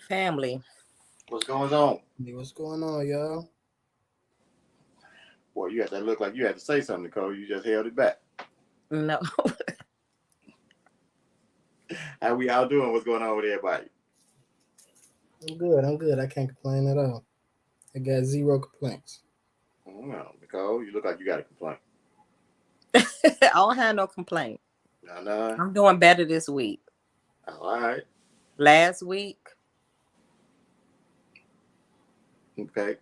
Family. What's going on? Hey, what's going on, y'all? Boy, you had that look like you had to say something, Nicole. You just held it back. No. How we all doing? What's going on with everybody? I'm good. I'm good. I can't complain at all. I got zero complaints. No, Nicole, you look like you got a complaint. I don't have no complaint. No. I'm doing better this week. All right. Last week. Okay.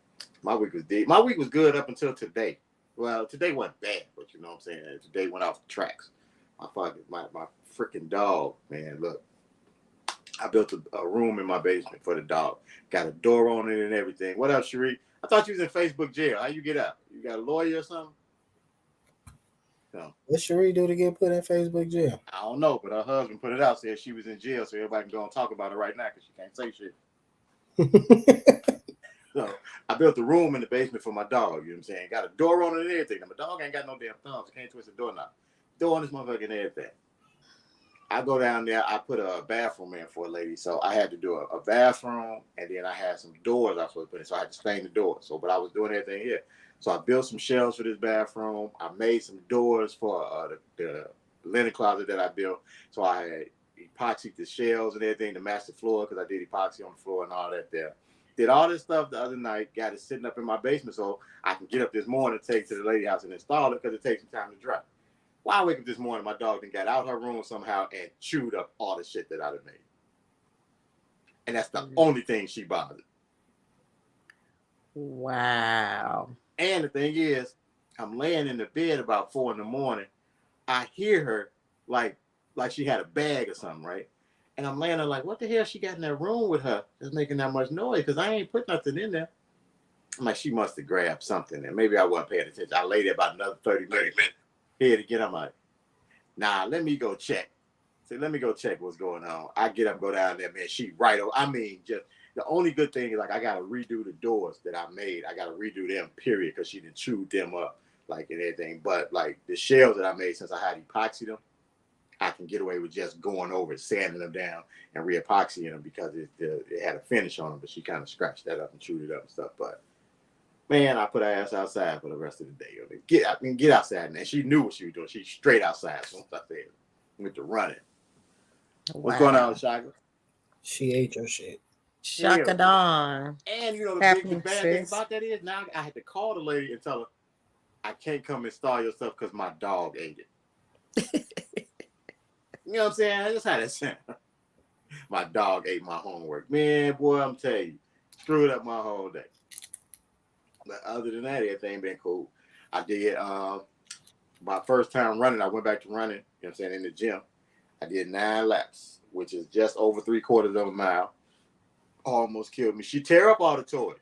My week was deep. My week was good up until today. Well, today wasn't bad, but you know what I'm saying? Today went off the tracks. My freaking dog, man, look. I built a room in my basement for the dog. Got a door on it and everything. What up, Cherie? I thought you was in Facebook jail. How you get out? You got a lawyer or something? No. What Cherie do to get put in Facebook jail? I don't know, but her husband put it out, said she was in jail, so everybody can go and talk about it right now because she can't say shit. So I built a room in the basement for my dog, you know what I'm saying? Got a door on it and everything. Now, my dog ain't got no damn thumbs. Can't twist the doorknob. Door on this motherfucker and everything. I go down there, I put a bathroom in for a lady, so I had to do a bathroom, and then I had some doors I was supposed to put in, so I had to stain the doors. So, but I was doing everything here. So I built some shelves for this bathroom. I made some doors for the linen closet that I built. So I had epoxied the shelves and everything to match the floor because I did epoxy on the floor and all that there. Did all this stuff the other night, got it sitting up in my basement so I can get up this morning, take it to the lady house and install it because it takes some time to dry. Well, I wake up this morning, my dog then got out her room somehow and chewed up all the shit that I'd have made. And that's the only thing she bothered. Wow. And the thing is, I'm laying in the bed about 4 a.m. I hear her like she had a bag or something, right? And I'm laying there like, what the hell she got in that room with her that's making that much noise? Because I ain't put nothing in there. I'm like, she must have grabbed something. And maybe I wasn't paying attention. I lay there about another 30 minutes. Here again, I'm like, nah, let me go check. So let me go check what's going on. I get up, go down there, man. She right over. I mean, just the only good thing is like I gotta redo the doors that I made. I gotta redo them, period, because she done chewed them up, like and everything. But like the shells that I made, since I had epoxied them, I can get away with just going over it, sanding them down, and re-epoxying them because it had a finish on them. But she kind of scratched that up and chewed it up and stuff. But man, I put her ass outside for the rest of the day. Get outside, and she knew what she was doing. She straight outside. Once I said, went to running. Wow. What's going on, Shaka? She ate your shit. Shaka Don. And you know the bad thing about that is now I had to call the lady and tell her I can't come install your stuff because my dog ate it. You know what I'm saying? I just had that sound. My dog ate my homework. Man, boy, I'm telling you, screwed up my whole day. But other than that, everything been cool. I did my first time running. I went back to running, you know what I'm saying, in the gym. I did 9 laps, which is just over 3/4 of a mile. Almost killed me. She tear up all the toys.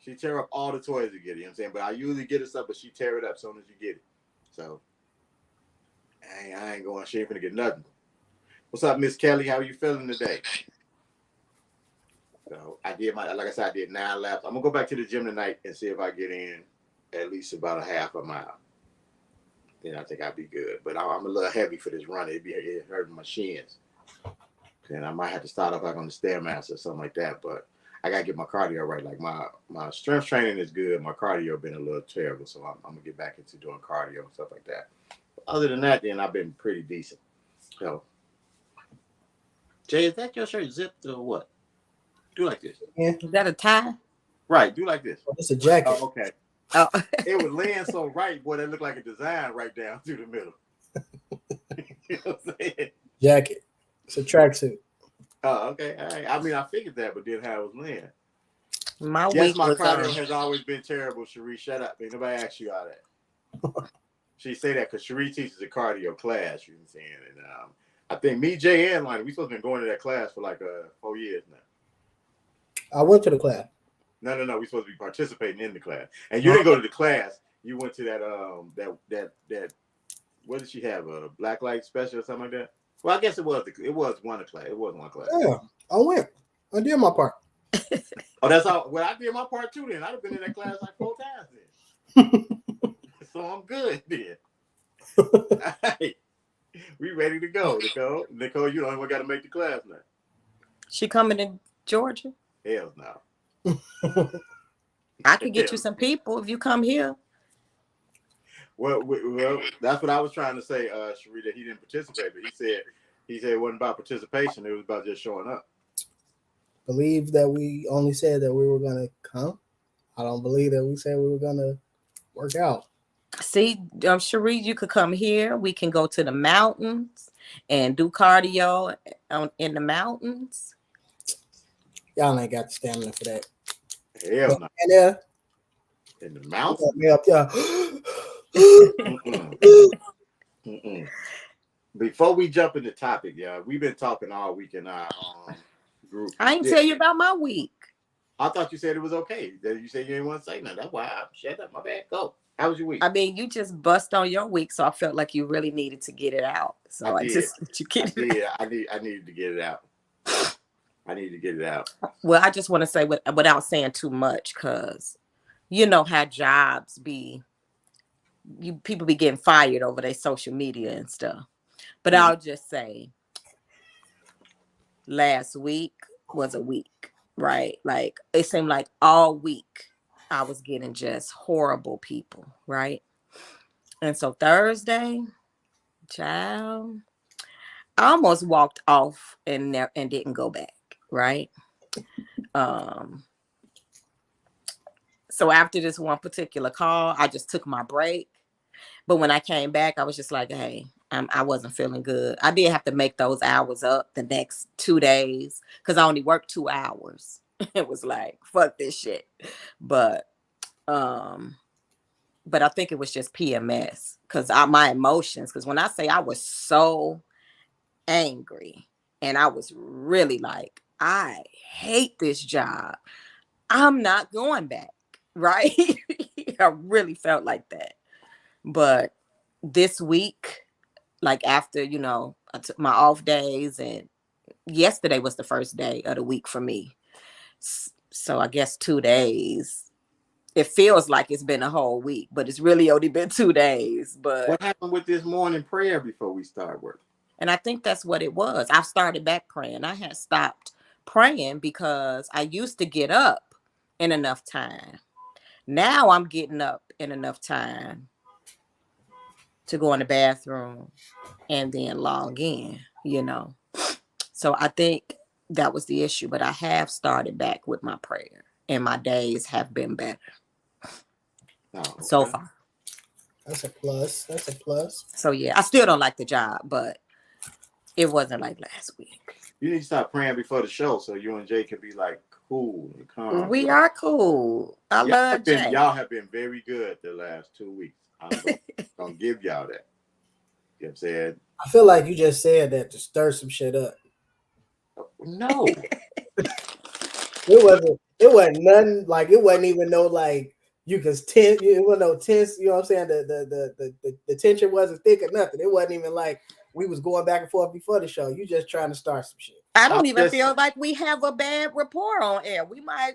She tear up all the toys to get it, you know what I'm saying? But I usually get it stuff, but she tear it up as soon as you get it. So I ain't going, she ain't finna get nothing. What's up, Miss Kelly? How are you feeling today? So I did like I said, I did 9 laps. I'm gonna go back to the gym tonight and see if I get in at least about a half a mile. Then I think I'll be good. But I'm a little heavy for this run. It hurting my shins. And I might have to start off like on the Stairmaster or something like that. But I gotta get my cardio right. Like my strength training is good. My cardio been a little terrible, so I'm gonna get back into doing cardio and stuff like that. But other than that, then I've been pretty decent. So, Jay, is that your shirt zipped or what? Do like this. Yeah. Is that a tie? Right, do like this. Oh, it's a jacket. Oh, okay. Oh. It was laying so right, boy, that looked like a design right down through the middle. You know what I'm saying? Jacket. It's a tracksuit. Oh, okay. All right. I mean, I figured that, but then how it was laying. My Yes, week my was cardio has always been terrible, Cherie. Shut up. Ain't nobody asked you all that. She say that because Cherie teaches a cardio class, you know what I'm saying? And I think me, Jay, and Lonnie, we supposed to been going to that class for like 4 years now. I went to the class. No. We supposed to be participating in the class. And you didn't go to the class. You went to that what did she have? A black light special or something like that? Well, I guess it was one class. It was one class. Yeah, I went. I did my part. Oh, that's all. Well, I did my part too. Then I'd have been in that class like 4 times then. So I'm good then. All right. We ready to go, Nicole. Nicole, you the only one got to make the class now. She coming to Georgia? Hell no. I could get you some people if you come here. Well, that's what I was trying to say, Cherie, that he didn't participate. But he said it wasn't about participation. It was about just showing up. Believe that we only said that we were going to come. I don't believe that we said we were going to work out. See, Cherie, you could come here. We can go to the mountains and do cardio in the mountains. Y'all ain't got the stamina for that. Hell no. And there. In the mountains? Me up there. Before we jump in the topic, yeah, we've been talking all week in our group. I ain't tell you about my week. I thought you said it was okay. You said you didn't want to say nothing. That's why I shut up. My bad. Go. How was your week? I mean, you just bust on your week, so I felt like you really needed to get it out. So I just let you get it out. I needed to get it out. I need to get it out. Well, I just want to say without saying too much, because you know how jobs be. People be getting fired over their social media and stuff. But I'll just say, last week was a week, right? Like it seemed like all week I was getting just horrible people, right? And so Thursday, child, I almost walked off and didn't go back, right? So after this one particular call, I just took my break. But when I came back, I was just like, hey, I wasn't feeling good. I did have to make those hours up the next 2 days because I only worked 2 hours. It was like, fuck this shit. But I think it was just PMS because my emotions, because when I say I was so angry and I was really like, I hate this job. I'm not going back, right? I really felt like that. But this week, like after, I took my off days and yesterday was the first day of the week for me. So I guess 2 days. It feels like it's been a whole week, but it's really only been 2 days. But what happened with this morning prayer before we start work? And I think that's what it was. I started back praying. I had stopped praying because I used to get up in enough time. Now I'm getting up in enough time to go in the bathroom and then log in, So I think that was the issue, but I have started back with my prayer and my days have been better so far. That's a plus. So yeah, I still don't like the job, but it wasn't like last week. You need to start praying before the show so you and Jay can be like cool and calm. We are cool. I love Jay. Y'all have been very good the last 2 weeks. I'm gonna give y'all that. You know what I'm saying? I feel like you just said that to stir some shit up. No. It wasn't nothing like it wasn't even no like you could tense, it wasn't no tense, you know what I'm saying? The tension wasn't thick or nothing. It wasn't even like we was going back and forth before the show. You just trying to start some shit. I I'm don't even just. feel like we have a bad rapport on air. We might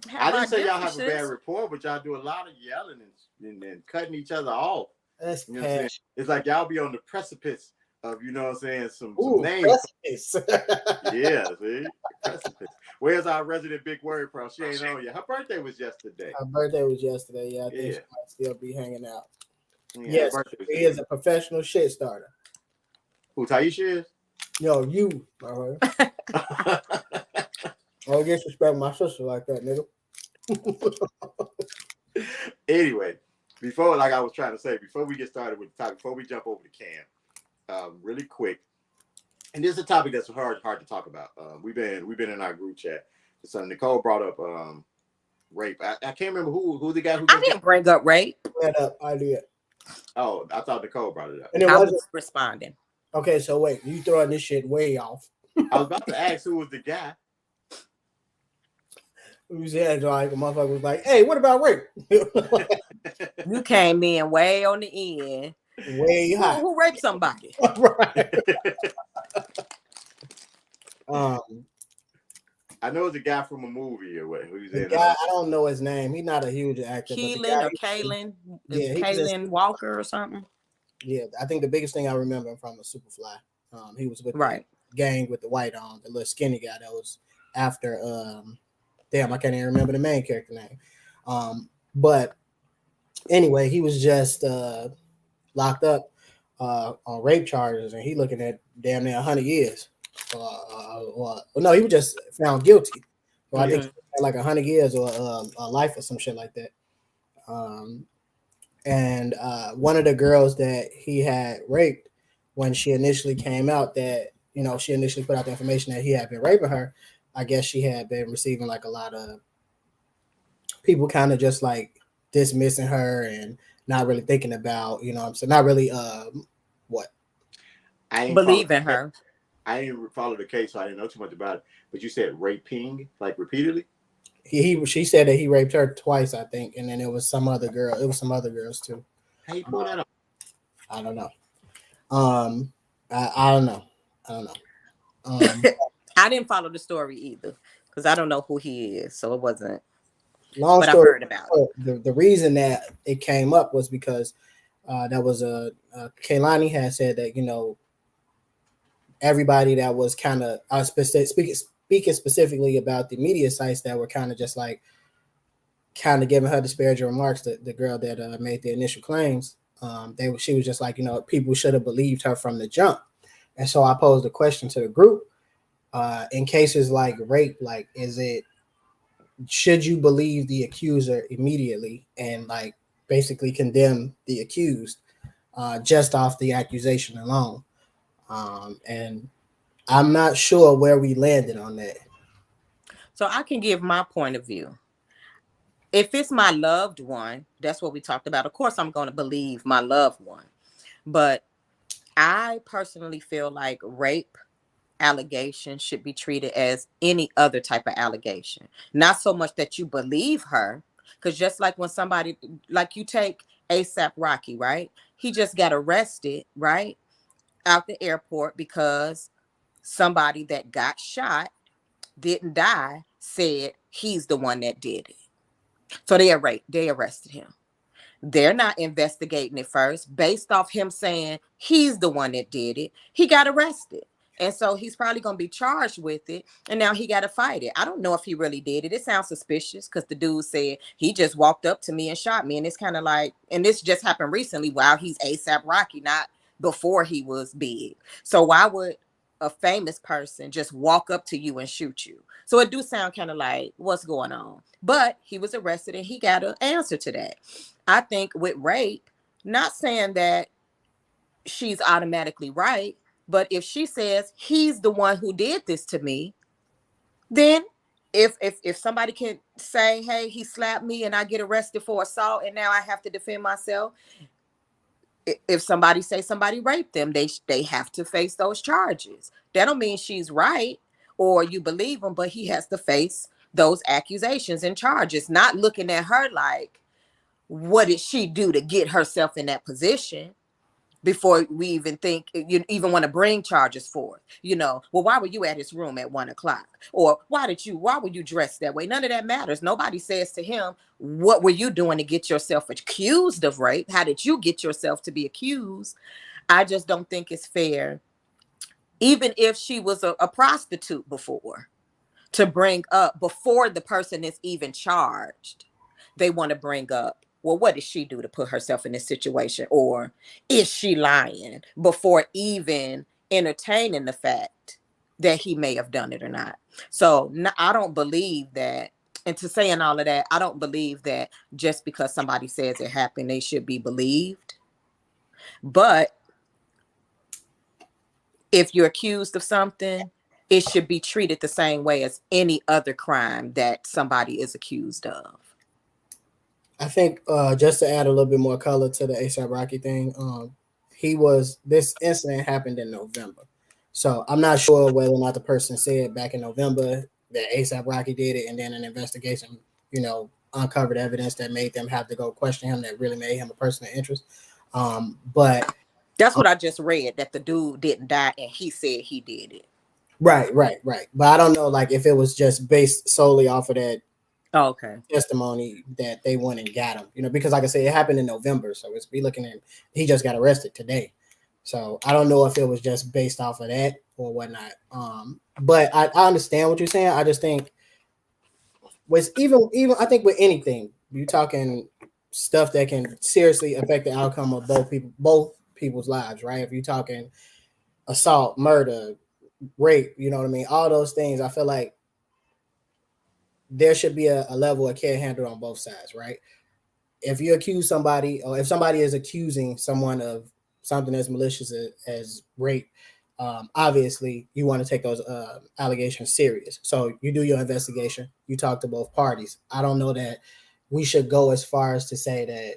I have our didn't say y'all have a bad differences. rapport, but y'all do a lot of yelling and cutting each other off. That's You know what I'm saying? passion. It's like y'all be on the precipice of, you know what I'm saying, some Ooh, names. precipice. Yeah, see? Precipice. Where's our resident big word pro? She ain't on yet. Her birthday was yesterday. Her birthday was yesterday. Yeah, I think Yeah. she might still be hanging out. Yeah, her Yes, birthday was she is yesterday. a professional shit starter. Who Taisha is? Yo, you, all right. Don't disrespect my sister like that, nigga. Anyway, before, like I was trying to say, before we get started with the topic, before we jump over to Cam, really quick, and this is a topic that's hard to talk about. We've been in our group chat. So Nicole brought up rape. I can't remember who the guy who I just got. didn't bring up rape. That up, I did. Oh, I thought Nicole brought it up. And it I wasn't was responding. okay. So wait, you throwing this shit way off. I was about to ask who was the guy. You said like a motherfucker was like, "Hey, what about rape?" You came in way on the end. Way high, Who raped somebody? right? Um, I know it's a guy from a movie or what. Who's the in? guy, I don't know his name. He's not a huge actor, but the Keelan guy, or Kaylin? yeah, he was Kaylin Walker or something? yeah. I think the biggest thing I remember him from was Superfly. He was with the Right. gang with the white on, the little skinny guy that was after. Damn, I can't even remember the main character name. But anyway, he was just locked up on rape charges, and he looking at damn near 100 years. Well, no, he was just found guilty. So I think Mhm. like 100 years or a life or some shit like that. And one of the girls that he had raped, when she initially came out, that she initially put out the information that he had been raping her. I guess she had been receiving like a lot of people kind of just like dismissing her and not really thinking about, what I'm saying, not really what I ain't follow. Believe in her. I didn't follow the case, so I didn't know too much about it. But you said raping, like repeatedly. she said that he raped her twice, I think, and then it was some other girl. It was some other girls too. How you pull that off? I don't know. I don't know. I don't know. Um, I didn't follow the story either because I don't know who he is, so it wasn't. long But I've story heard about it. short, the reason that it came up was because that was Kaylani had said that everybody that was kind of speaking specifically about the media sites that were kind of just like kind of giving her disparaging remarks. The girl that made the initial claims, she was just like people should have believed her from the jump. And so I posed a question to the group. In cases like rape, like should you believe the accuser immediately and like basically condemn the accused just off the accusation alone? And I'm not sure where we landed on that. So I can give my point of view. If it's my loved one, that's what we talked about. Of course, I'm going to believe my loved one. But I personally feel like rape allegation should be treated as any other type of allegation. Not so much that you believe her, because just like when somebody, like you take ASAP Rocky, right? He just got arrested, right? Out the airport because somebody that got shot didn't die, said he's the one that did it. So they arrested him. They're not investigating it first. Based off him saying he's the one that did it, he got arrested. And so he's probably going to be charged with it. And now he got to fight it. I don't know if he really did it. It sounds suspicious because the dude said he just walked up to me and shot me. And it's kind of like, and this just happened recently while he's ASAP Rocky, not before he was big. So why would a famous person just walk up to you and shoot you? So it do sound kind of like what's going on. But he was arrested and he got an answer to that. I think with rape, not saying that she's automatically right, but if she says he's the one who did this to me, then if somebody can say, hey, he slapped me and I get arrested for assault and now I have to defend myself, if somebody say somebody raped them, they have to face those charges. That don't mean she's right or you believe him, but he has to face those accusations and charges, not looking at her like, what did she do to get herself in that position? before we even think you even want to bring charges forth. Well, why were you at his room at 1 o'clock? Or why were you dressed that way? None of that matters. Nobody says to him, what were you doing to get yourself accused of rape? How did you get yourself to be accused? I just don't think it's fair, even if she was a prostitute before, to bring up before the person is even charged. They want to bring up, well, what did she do to put herself in this situation? Or is she lying before even entertaining the fact that he may have done it or not? So I don't believe that. And to saying all of that, I don't believe that just because somebody says it happened, they should be believed. But if you're accused of something, it should be treated the same way as any other crime that somebody is accused of. I think just to add a little bit more color to the ASAP Rocky thing, this incident happened in November. So I'm not sure whether or not the person said back in November that ASAP Rocky did it, and then an investigation, uncovered evidence that made them have to go question him, that really made him a person of interest. But that's what I just read, that the dude didn't die and he said he did it. Right. But I don't know, like, if it was just based solely off of that testimony that they went and got him, because like I said, it happened in November. So it's be looking at, he just got arrested today. So I don't know if it was just based off of that or whatnot. But I understand what you're saying. I just think was even I think with anything, you're talking stuff that can seriously affect the outcome of both people's lives, right? If you're talking assault, murder, rape, you know what I mean? All those things, I feel like there should be a level of care handled on both sides, right? If you accuse somebody, or if somebody is accusing someone of something as malicious as rape, obviously you want to take those allegations serious. So you do your investigation, you talk to both parties. I don't know that we should go as far as to say that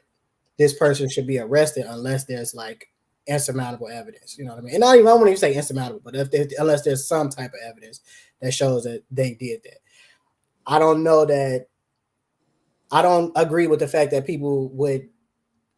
this person should be arrested unless there's like insurmountable evidence. You know what I mean? And I wouldn't even say insurmountable, but unless there's some type of evidence that shows that they did that. I don't know that. I don't agree with the fact that people would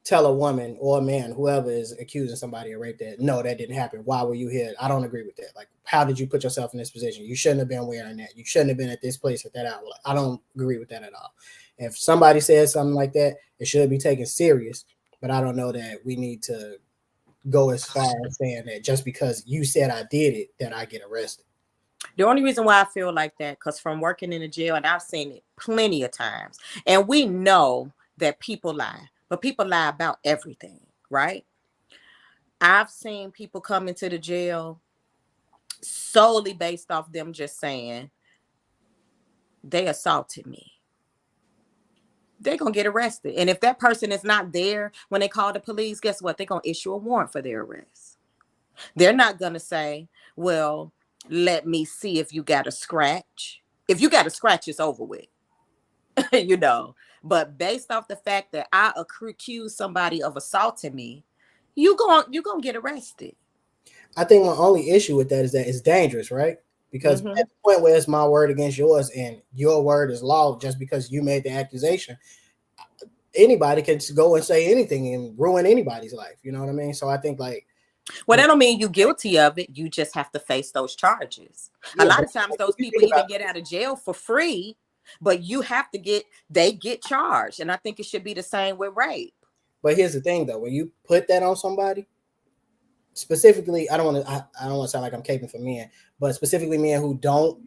tell a woman or a man, whoever is accusing somebody of rape, that no, that didn't happen. Why were you here? I don't agree with that. Like, how did you put yourself in this position? You shouldn't have been wearing that. You shouldn't have been at this place at that hour. I don't agree with that at all. If somebody says something like that, it should be taken serious. But I don't know that we need to go as far as saying that just because you said I did it, that I get arrested. The only reason why I feel like that, because from working in a jail, and I've seen it plenty of times, and we know that people lie, but people lie about everything, right? I've seen people come into the jail solely based off them just saying they assaulted me. They're going to get arrested. And if that person is not there when they call the police, guess what? They're going to issue a warrant for their arrest. They're not going to say, well, let me see if you got a scratch. If you got a scratch, it's over with. But based off the fact that I accuse somebody of assaulting me, you're going to get arrested. I think my only issue with that is that it's dangerous, right? Because at the point where it's my word against yours and your word is law just because you made the accusation, anybody can go and say anything and ruin anybody's life. You know what I mean? So I think like, well, that don't mean you're guilty of it. You just have to face those charges. Yeah, a lot of times those people even get out of jail for free, but they get charged. And I think it should be the same with rape. But here's the thing though, when you put that on somebody, specifically, I don't want to sound like I'm caping for men, but specifically men who don't,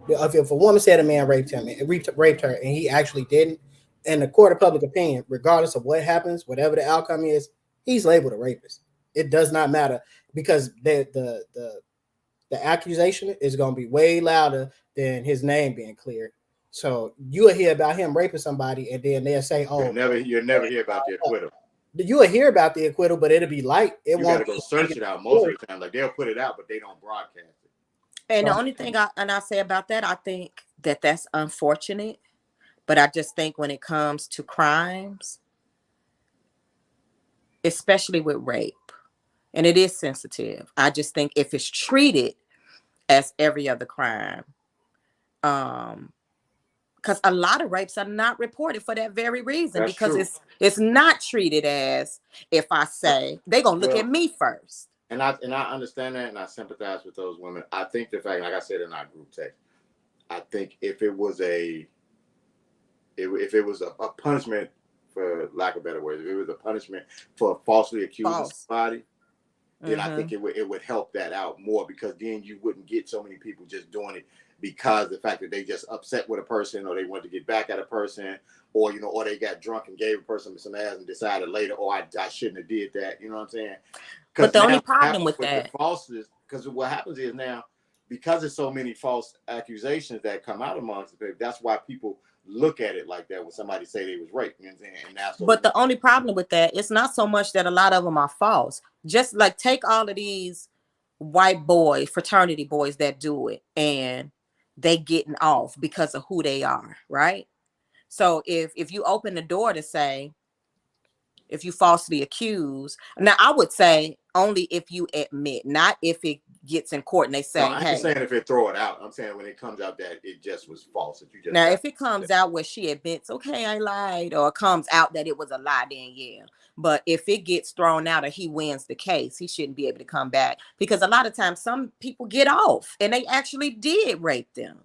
if a woman said a man raped her and he actually didn't, in the court of public opinion, regardless of what happens, whatever the outcome is, he's labeled a rapist. It does not matter, because the accusation is going to be way louder than his name being cleared. So you will hear about him raping somebody, and then they'll say, "Oh, you'll never hear about the acquittal." You will hear about the acquittal, but it'll be light. You gotta go search it out most of the time. Like, they'll put it out, but they don't broadcast it. And the only thing I say about that, I think that's unfortunate. But I just think when it comes to crimes, especially with rape, and it is sensitive, I just think if it's treated as every other crime, because a lot of rapes are not reported for that very reason, That's because true. it's not treated as, if I say, they're gonna look at Well, me first. and I understand that, and I sympathize with those women. I think the fact, like I said in our group text, I think if it was a punishment, for lack of better words, if it was a punishment for falsely accusing False. somebody, then I Mm-hmm. think it would help that out more, because then you wouldn't get so many people just doing it because the fact that they just upset with a person, or they want to get back at a person, or or they got drunk and gave a person some ass and decided later, oh, I shouldn't have did that. You know what I'm saying? But Because the now only what problem happens with with the that, falseness, because what happens is now, because there's so many false accusations that come out amongst the people, that's why people look at it like that when somebody say they was raped. You know what I'm saying? And now so but the only problem with that, it's not so much that a lot of them are false. Just like, take all of these white boy fraternity boys that do it, and they getting off because of who they are, right? So if you open the door to say, if you falsely accuse, now I would say only if you admit, not if it gets in court and they no, say, I ain't hey. saying if it throw it out. I'm saying when it comes out that it just was false, that you just Now, got. if it comes out where she admits, okay, I lied, or it comes out that it was a lie, then yeah. But if it gets thrown out or he wins the case, he shouldn't be able to come back, because a lot of times some people get off and they actually did rape them.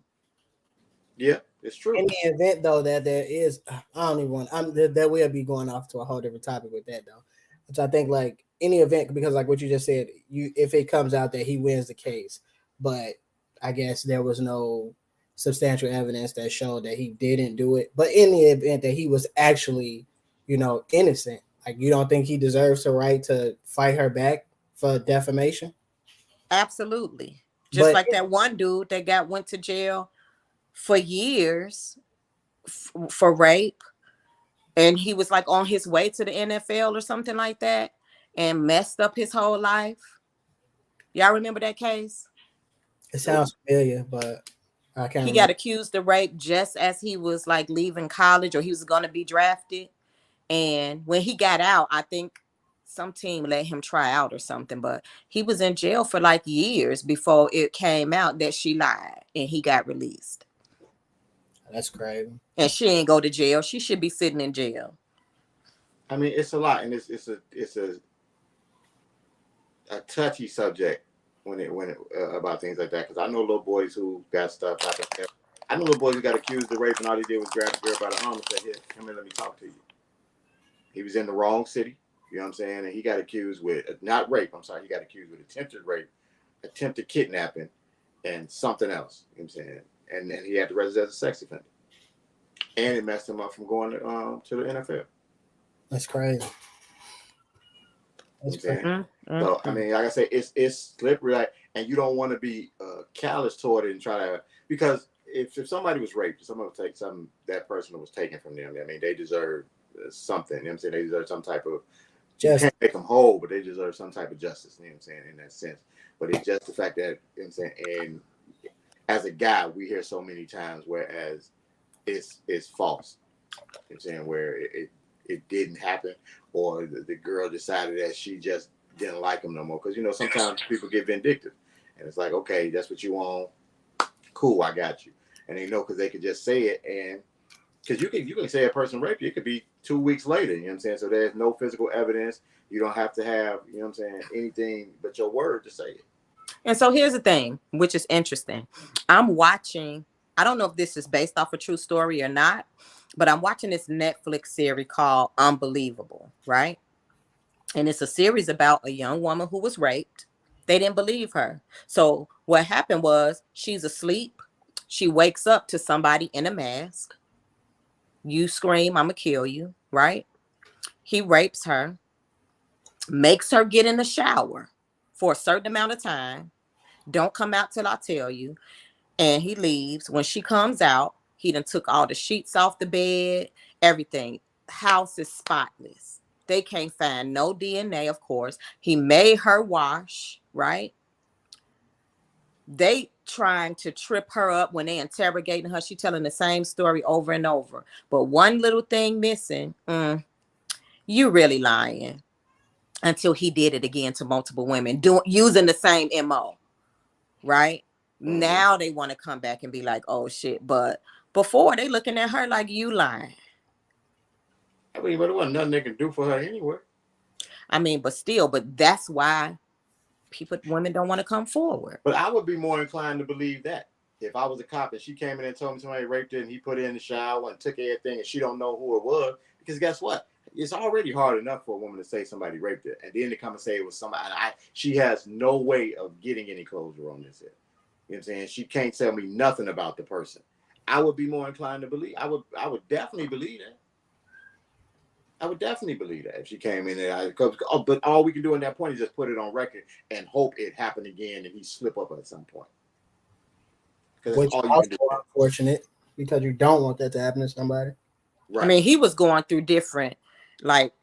Yeah, it's true. In the event though that there is, I don't even want. That will be going off to a whole different topic with that though. Which I think, like, any event, because like what you just said, if it comes out that he wins the case, but I guess there was no substantial evidence that showed that he didn't do it. But in the event that he was actually, innocent, like, you don't think he deserves the right to fight her back for defamation? Absolutely. Just But like that one dude that went to jail for years for rape, and he was like on his way to the NFL or something like that, and messed up his whole life. Y'all remember that case? it Nope. sounds familiar, but I can't He got remember. accused of rape just as he was like leaving college, or he was going to be drafted. And when he got out, I think some team let him try out or something, but he was in jail for like years before it came out that she lied, and he got released. That's crazy. And she ain't go to jail. She should be sitting in jail. I mean, it's a lot, and it's a touchy subject when it about things like that. Because I know little boys who got stuff happen. I know little boys who got accused of rape, and all he did was grab the girl by the arm and say, "Here, come here, let me talk to you." He was in the wrong city. You know what I'm saying? And he got accused with not rape. I'm sorry, he got accused with attempted rape, attempted kidnapping, and something else. You know what I'm saying? And then he had to register as a sex offender, and it messed him up from going to the NFL. That's crazy. You know That's what I'm crazy. saying? So I Mm-hmm. mean, like I say, it's slippery, like, and you don't want to be callous toward it and try to, because if somebody was raped, someone would take something that person was taken from them. I mean, they deserve something. You know what I'm saying? They deserve some type of. You Just can't make them whole, but they deserve some type of justice. You know what I'm saying? In that sense, but it's just the fact that, you know what I'm saying. And as a guy, we hear so many times whereas it's false. You know what I'm saying, where it didn't happen, or the girl decided that she just didn't like him no more. Because sometimes people get vindictive, and it's like, okay, that's what you want. Cool, I got you. And they know, because they could just say it, and because you can say a person raped you, it could be 2 weeks later. You know what I'm saying? So there's no physical evidence. You don't have to have, you know what I'm saying, anything but your word to say it. And so here's the thing, which is interesting. I'm watching, I don't know if this is based off a true story or not, but I'm watching this Netflix series called Unbelievable, right? And it's a series about a young woman who was raped. They didn't believe her. So what happened was, she's asleep. She wakes up to somebody in a mask. You scream, I'm going to kill you, right? He rapes her, makes her get in the shower for a certain amount of time. Don't come out till I tell you. And he leaves. When she comes out, he done took all the sheets off the bed, everything. House is spotless. They can't find no DNA, of course. He made her wash, right? They trying to trip her up when they interrogating her. She telling the same story over and over. But one little thing missing. You really lying. Until he did it again to multiple women, using the same MO, right? Mm-hmm. Now they want to come back and be like, oh shit. But Before they looking at her like you lying. I mean, but it wasn't nothing they can do for her anyway. I mean, but still, but that's why women don't want to come forward. But I would be more inclined to believe that if I was a cop and she came in and told me somebody raped her and he put her in the shower and took everything and she don't know who it was, because guess what? It's already hard enough for a woman to say somebody raped her, and then to come and say it was somebody. She has no way of getting any closure on this. You know what I'm saying? She can't tell me nothing about the person. I would be more inclined to believe. I would definitely believe that. I would definitely believe that if she came in there. But all we can do in that point is just put it on record and hope it happened again and he slip up at some point. Which is also unfortunate because you don't want that to happen to somebody. Right. I mean, he was going through different, like,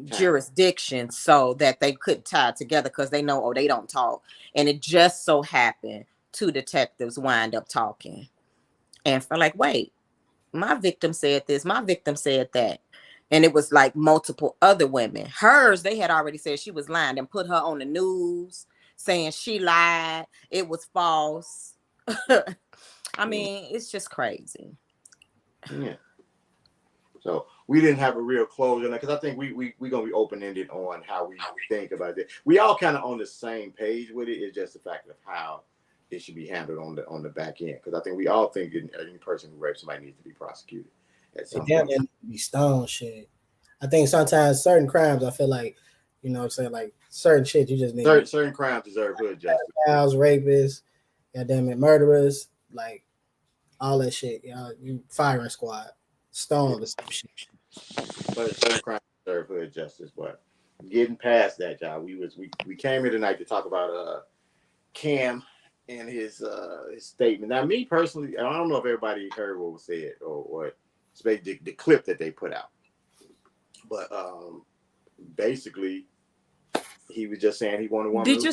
jurisdictions so that they couldn't tie it together because they know, oh, they don't talk. And it just so happened 2 detectives wind up talking. And for like, wait, my victim said this, my victim said that. And it was like multiple other women. Hers, they had already said she was lying and put her on the news saying she lied. It was false. I mean, it's just crazy. Yeah. So we didn't have a real closure because I think we gonna be open-ended on how we think about it. We all kind of on the same page with it. It's just the fact of how it should be handled on the back end. Because I think we all think any person who rapes somebody needs to be prosecuted at some point. Needs to be stoned shit. I think sometimes certain crimes, I feel like, you know what I'm saying, like certain shit you just need. Certain crimes deserve hood justice. Rapists, goddamn it, murderers, like all that shit. You know, you firing squad, stone the same shit. But certain crimes deserve hood justice. But getting past that, y'all, we came here tonight to talk about Cam and his statement. Now, me personally, I don't know if everybody heard what was said or what the clip that they put out. But basically, he was just saying he wanted a woman. Did you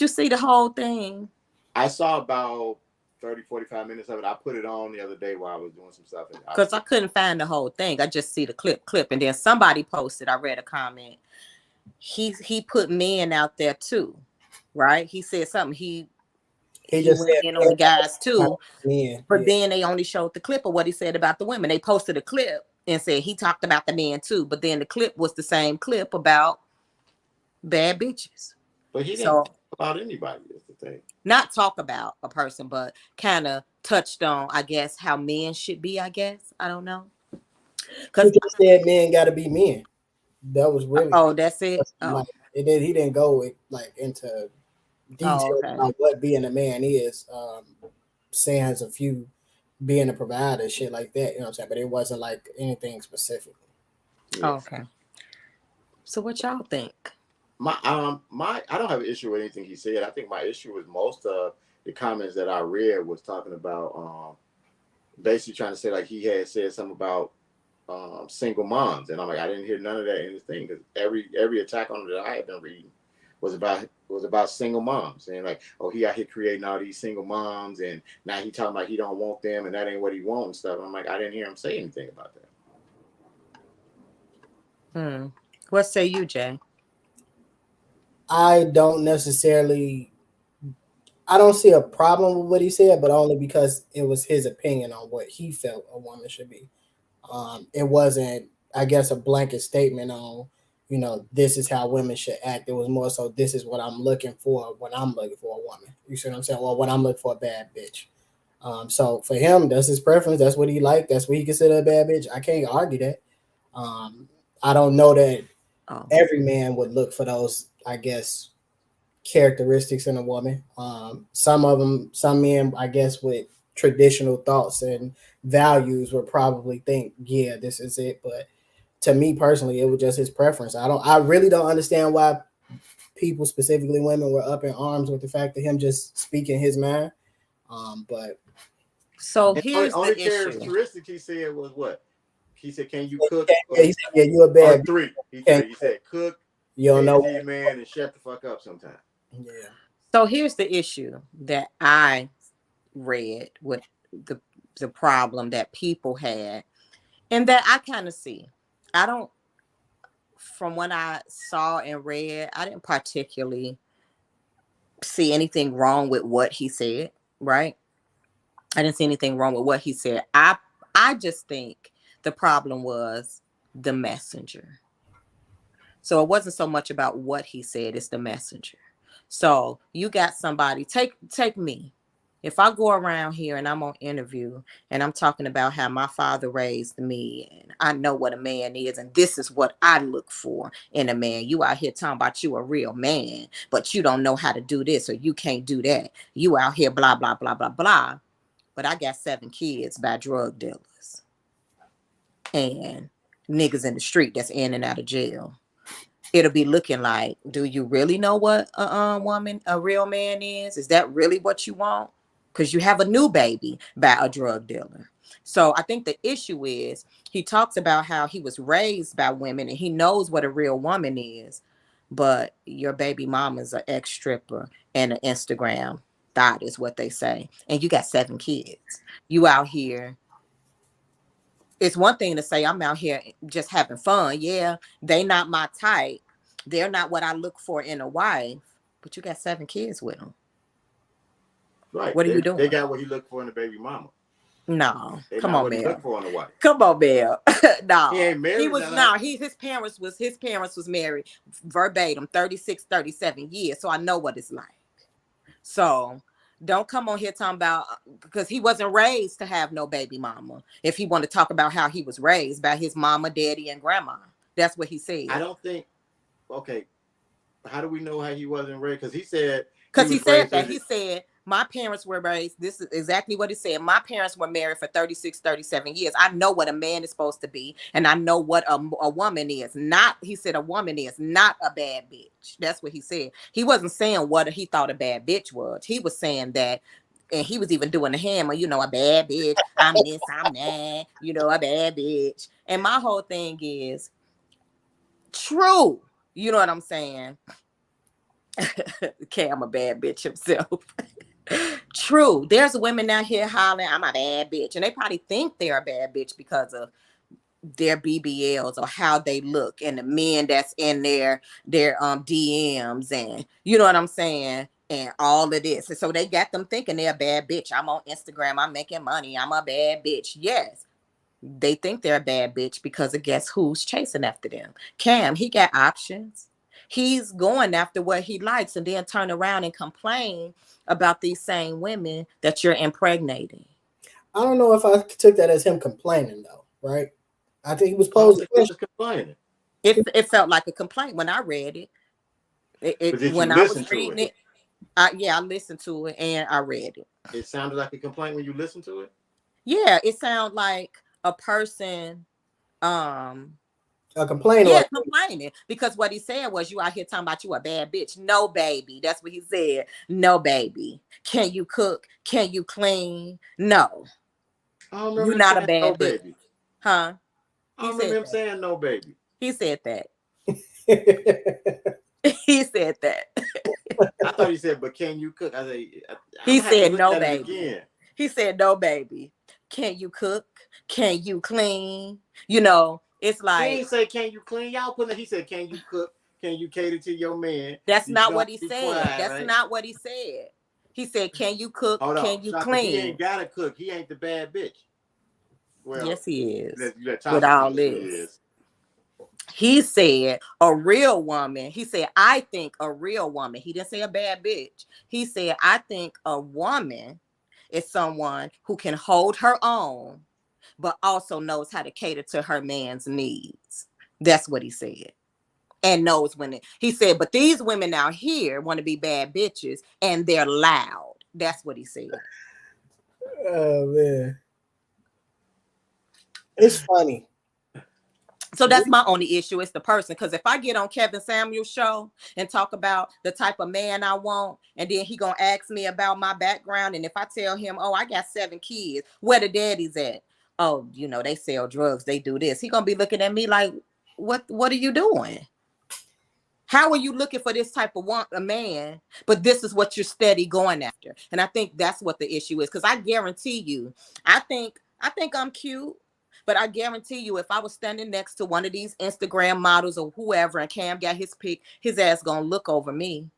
see the whole thing? I saw about 30, 45 minutes of it. I put it on the other day while I was doing some stuff. Because I couldn't find the whole thing. I just see the clip. And then somebody posted, I read a comment. He put men out there too, right? He said something. He just went in on the guys too. But then they only showed the clip of what he said about the women. They posted a clip and said he talked about the men too. But then the clip was the same clip about bad bitches. But he didn't talk about anybody, is the thing. Not talk about a person, but kind of touched on, I guess, how men should be, I guess. I don't know. Because he just said men got to be men. That was really. Oh, that's it? Like, he didn't go into detail about what being a man is. Sans a few being a provider, shit like that, you know what I'm saying? But it wasn't like anything specific. Yes. Oh, okay. So what y'all think? I don't have an issue with anything he said. I think my issue with most of the comments that I read was talking about basically trying to say like he had said something about single moms, and I'm like, I didn't hear none of that in his thing because every attack on him that I had been reading was about single moms, and like, oh, he out here creating all these single moms, and now he talking about he don't want them, and that ain't what he wants and stuff. And I'm like, I didn't hear him say anything about that. What say you, Jay? I don't see a problem with what he said, but only because it was his opinion on what he felt a woman should be. It wasn't, I guess, a blanket statement on, you know, this is how women should act. It was more so, this is what I'm looking for when I'm looking for a woman. You see what I'm saying? Well, when I'm looking for a bad bitch. So for him, that's his preference. That's what he liked. That's what he considered a bad bitch. I can't argue that. I don't know that every man would look for those, I guess, characteristics in a woman. Some men, I guess, with traditional thoughts and values would probably think, yeah, this is it. But to me personally, it was just his preference. I really don't understand why people, specifically women, were up in arms with the fact of him just speaking his mind. But so here's the only characteristic he said was what? He said, "Can you cook?" Yeah, he said, "Yeah, you a bad three." He said, "Cook." You don't know, man, and shut the fuck up sometime. Yeah. So here's the issue that I read with the problem that people had, and that I kind of see. From what I saw and read, I didn't particularly see anything wrong with what he said, right? I didn't see anything wrong with what he said. I just think the problem was the messenger. So it wasn't so much about what he said, it's the messenger. So you got somebody, take me. If I go around here and I'm on interview and I'm talking about how my father raised me and I know what a man is and this is what I look for in a man. You out here talking about you a real man, but you don't know how to do this or you can't do that. You out here blah, blah, blah, blah, blah. But I got 7 kids by drug dealers and niggas in the street that's in and out of jail. It'll be looking like, do you really know what a real man is? Is that really what you want? Because you have a new baby by a drug dealer. So I think the issue is he talks about how he was raised by women and he knows what a real woman is, but your baby mama's an ex stripper and an Instagram thought is what they say. And you got 7 kids. You out here. It's one thing to say I'm out here just having fun. Yeah, they not my type. They're not what I look for in a wife. But you got 7 kids with them. Right. What are you They doing? got what he looked for in the baby mama. No, They come not on, what he Mel. looked for in a wife. Come on, Mel. He No, ain't he married was now. no. His parents was married verbatim 36, 37 years. So I know what it's like. So don't come on here talking about because he wasn't raised to have no baby mama. If he want to talk about how he was raised by his mama, daddy, and grandma, that's what he said. I don't think. Okay, how do we know how he wasn't raised? Because he said he Because he was said raised. that. He said, my parents were raised. This is exactly what he said. My parents were married for 36, 37 years. I know what a man is supposed to be. And I know what a woman is. Not, he said, a woman is not a bad bitch. That's what he said. He wasn't saying what he thought a bad bitch was. He was saying that, and he was even doing the hammer, a bad bitch. I'm this, I'm that, a bad bitch. And my whole thing is true. You know what I'm saying? Cam a bad bitch himself. True. There's women out here hollering, I'm a bad bitch. And they probably think they're a bad bitch because of their BBLs or how they look and the men that's in their DMs and you know what I'm saying? And all of this. And so they got them thinking they're a bad bitch. I'm on Instagram, I'm making money, I'm a bad bitch. Yes. They think they're a bad bitch because of guess who's chasing after them. Cam, he got options. He's going after what he likes and then turn around and complain about these same women that you're impregnating. I don't know if I took that as him complaining though, right? I think he was I don't posing think he was complaining. It felt like a complaint when I read it. But did you When I listen was to reading it? I listened to it and I read it. It sounded like a complaint when you listened to it. Yeah, it sounded like a person um a complaint or yeah, complaining because what he said was, "You out here talking about you a bad bitch." No, baby, that's what he said. No, baby, can you cook? Can you clean? No, I don't remember you're him not a saying no bad bitch, baby. huh? I He don't remember said him that. saying no baby. He said that. a He said that. I thought he said, "But can you cook?" I say, "I'm He gonna have to said, look "No, at it baby." again." He said, "No, baby, can you cook? Can you clean?" It's He like ain't say, "Can you clean?" Y'all put it. He said, "Can you cook? Can you cater to your man? that's You not don't what he be said. quiet, That's right?" not what he said. He said, "Can you cook? Hold on, Can you Shaka. He clean?" ain't gotta cook. He ain't the bad bitch. Well, Yes, he is. you let With Tasha all finish. He this, is. he said a real woman. He said, "I think a real woman." He didn't say a bad bitch. He said, "I think a woman is someone who can hold her own, but also knows how to cater to her man's needs." That's what he said. And knows when he said, but these women out here want to be bad bitches and they're loud. That's what he said. Oh man, it's funny. So that's my only issue. It's the person. Because if I get on Kevin Samuel's show and talk about the type of man I want, and then he gonna ask me about my background, and if I tell him, "Oh, I got 7 kids, where the daddy's at?" "Oh, they sell drugs, they do this." He gonna be looking at me like, What are you doing? How are you looking for this type of a man, but this is what you're steady going after? And I think that's what the issue is. Because I guarantee you, I think I'm cute, but I guarantee you, if I was standing next to one of these Instagram models or whoever, and Cam got his pic, his ass gonna look over me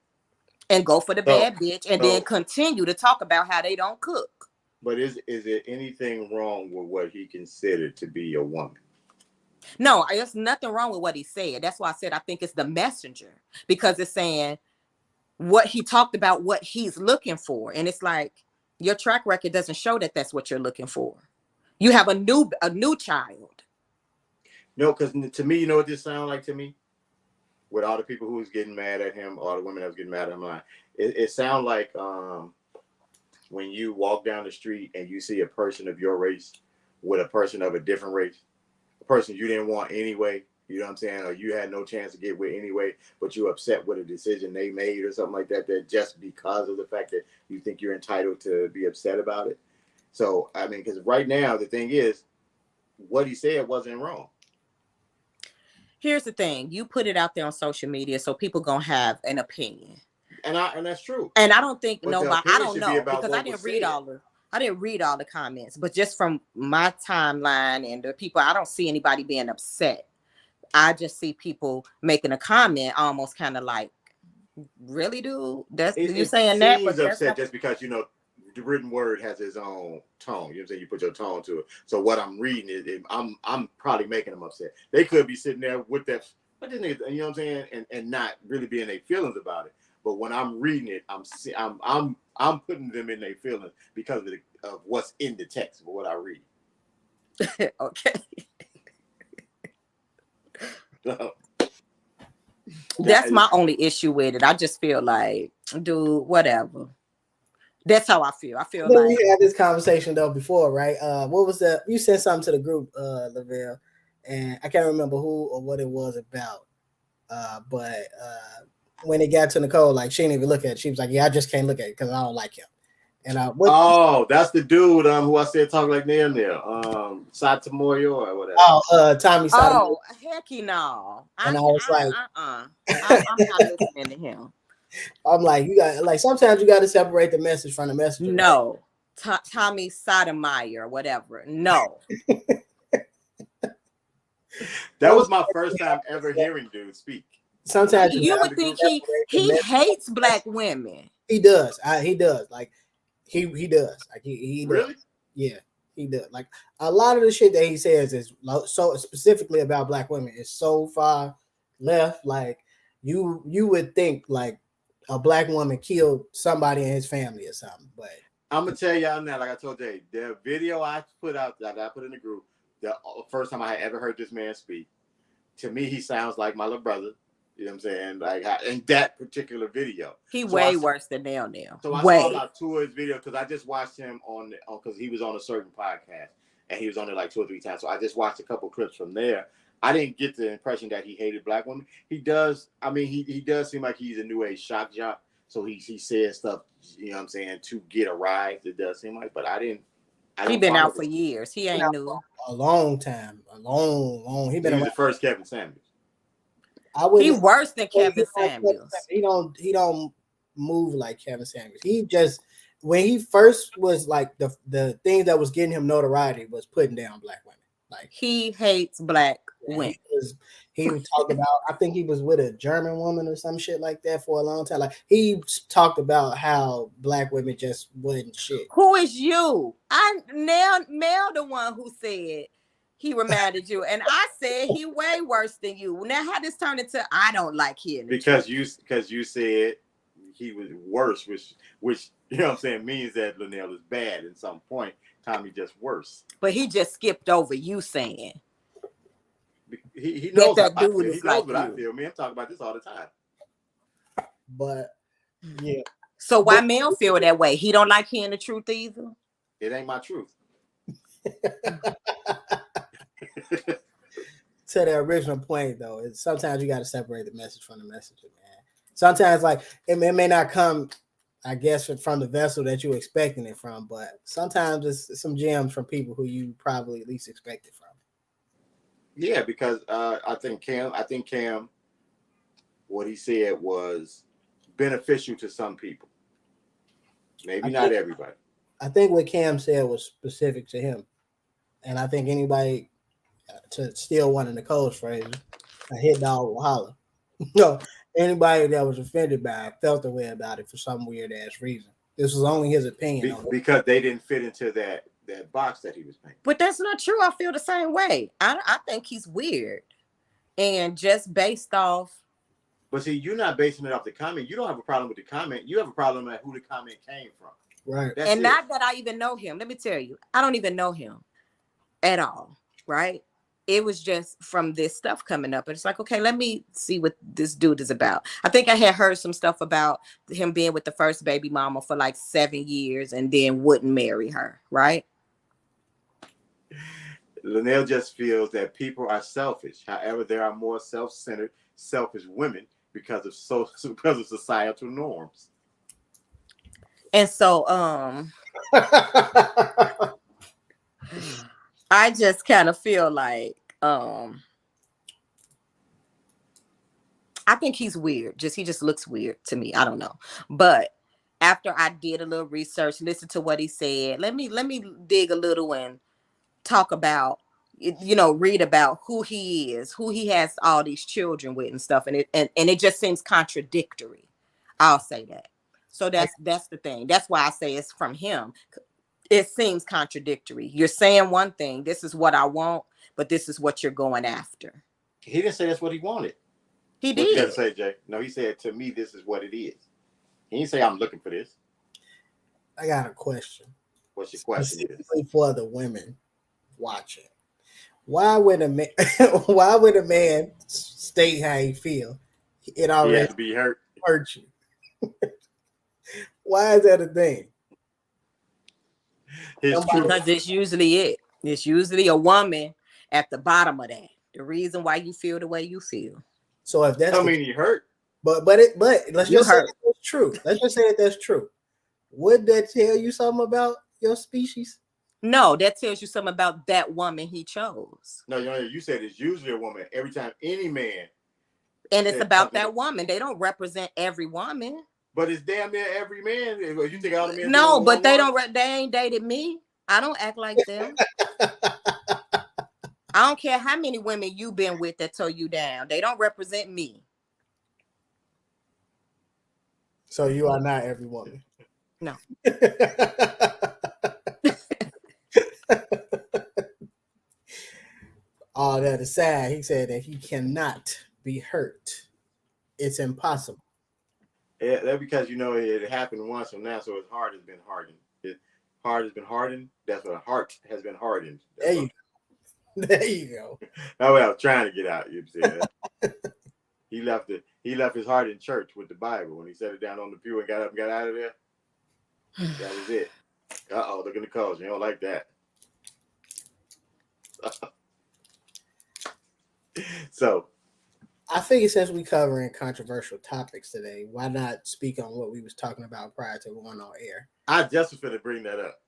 and go for the So, bad bitch, and then so continue to talk about how they don't cook. But is there anything wrong with what he considered to be a woman? No, there's nothing wrong with what he said. That's why I said I think it's the messenger, because it's saying what he talked about, what he's looking for. And it's like your track record doesn't show that that's what you're looking for. You have a new child. No, because to me, you know what this sounds like to me? With all the people who was getting mad at him, all the women that was getting mad at him, like, it sounds like when you walk down the street and you see a person of your race with a person of a different race, a person you didn't want anyway, you know what I'm saying, or you had no chance to get with anyway, but you're upset with a decision they made or something like that, that just because of the fact that you think you're entitled to be upset about it. So, I mean, because right now, the thing is, what he said wasn't wrong. Here's the thing: you put it out there on social media, so people gonna have an opinion, And that's true. and I don't think But the nobody. I opinion don't should be know about because I what was didn't read said. I didn't read all the comments, but just from my timeline and the people, I don't see anybody being upset. I just see people making a comment, almost kind of like, "Really, dude? That's you It saying that?" But seems that's upset not. just because, you know, the written word has its own tone. You know what I'm saying? You put your tone to it. So what I'm reading is, I'm probably making them upset. They could be sitting there with that, what this nigga, you know what I'm saying, and not really being their feelings about it. But when I'm reading it, I'm putting them in their feelings because of what's in the text of what I read. Okay. So, That's my only issue with it. I just feel like, dude, whatever. That's how I feel. I feel Then like we had this conversation though before, right? What was the you sent something to the group, Lavelle, and I can't remember who or what it was about. But when it got to Nicole, like she didn't even look at it. She was like, "Yeah, I just can't look at it because I don't like him." And what? oh, that's the dude who I said talk like Nail Nail, Satamoyo or whatever. Tommy Sotomayor. oh, hecky no. And I was like, I'm not listening to him. I'm like, you got like sometimes you got to separate the message from the messenger, right? No. Tommy Sotomayor, whatever. No. That was my first time ever hearing dude speak. Sometimes You would think he hates black women. He does. He does. Like he does. Like he Really? does. Yeah, he does. Like a lot of the shit that he says is so specifically about black women is so far left. Like you would think like a black woman killed somebody in his family or something. But I'm gonna tell y'all now, like I told Jay, the video I put out that I put in the group, the first time I had ever heard this man speak, to me he sounds like my little brother. You know what I'm saying? Like in that particular video, He way worse than now. So I way. saw about 2 of his videos because I just watched him on because he was on a certain podcast and he was on it like 2 or 3 times. So I just watched a couple clips from there. I didn't get the impression that he hated black women. He does. I mean, he does seem like he's a new age shock jock. So he says stuff, you know what I'm saying, to get a rise. It does seem like, but I didn't. He been out for years. He ain't new. A long time. A long. He been around. The first Kevin Samuels. He worse than Kevin Samuels. He don't move like Kevin Samuels. He just when he first was like the thing that was getting him notoriety was putting down black women. Like he hates black women. He would talk about. I think he was with a German woman or some shit like that for a long time. Like he talked about how black women just wasn't shit. Who is you? I now the one who said he reminded you, and I said he way worse than you. Now how this turned into I don't like him because you said he was worse, which you know what I'm saying means that Linnell is bad at some point. Tommy just worse. But he just skipped over you saying. He knows that how dude I feel. is He knows like what you. I feel. Me, I'm talking about this all the time. But yeah. So why Mel feel that way? He don't like hearing the truth either. It ain't my truth. To the original point, though, sometimes you got to separate the message from the messenger, man. Sometimes, like it may not come, I guess, from the vessel that you're expecting it from, but sometimes it's some gems from people who you probably least expect it from. Yeah, because I think Cam, what he said was beneficial to some people. Maybe not everybody. I think what Cam said was specific to him, and I think anybody, to steal one of Nicole's phrases, a hit dog will holler. No, anybody that was offended by it felt the way about it for some weird ass reason. This was only his opinion on it. Because they didn't fit into that box that he was painting. But that's not true. I feel the same way. I think he's weird, and just based off. But see, you're not basing it off the comment. You don't have a problem with the comment. You have a problem at who the comment came from. Right. That's And it. not that I even know him. Let me tell you, I don't even know him at all. Right. It was just from this stuff coming up. And it's like, okay, let me see what this dude is about. I think I had heard some stuff about him being with the first baby mama for like 7 years and then wouldn't marry her. Right. Linnell just feels that people are selfish. However, there are more self-centered, selfish women because of societal norms. And so I just kind of feel like I think he's weird. He just looks weird to me. I don't know. But after I did a little research, listen to what he said, let me dig a little and talk about, read about who he is, who he has all these children with and stuff. And it just seems contradictory. I'll say that. So that's the thing. That's why I say it's from him. It seems contradictory. You're saying one thing, this is what I want, but this is what you're going after. He didn't say that's what he wanted. He What did. you got to say, Jay? No, he said, to me, this is what it is. He didn't say, I'm looking for this. I got a question. What's your question? Specifically for the women watching. Why would a man state how he feel? It already he has to be hurt you. Why is that a thing? Because it's usually it. It's usually a woman at the bottom of that. The reason why you feel the way you feel. So if that's he hurt. But let's just say that's true. Let's just say that's true. Would that tell you something about your species? No, that tells you something about that woman he chose. No, you said it's usually a woman. Every time any man. And it's about that woman. They don't represent every woman. But it's damn near every man. You think all the men? No, but they don't. They ain't dated me. I don't act like them. I don't care how many women you've been with that tore you down. They don't represent me. So you are not every woman. No. All that aside, he said that he cannot be hurt. It's impossible. Yeah, that's because it happened once, and now so his heart has been hardened. His heart has been hardened. That's what heart has been hardened. There you go. That's what I was trying to get out. You see that? He left his heart in church with the Bible when he set it down on the pew and got up and got out of there. That was it. Look at the calls. You don't like that. So I figure since we covering controversial topics today, why not speak on what we was talking about prior to going on air? I just was finna bring that up.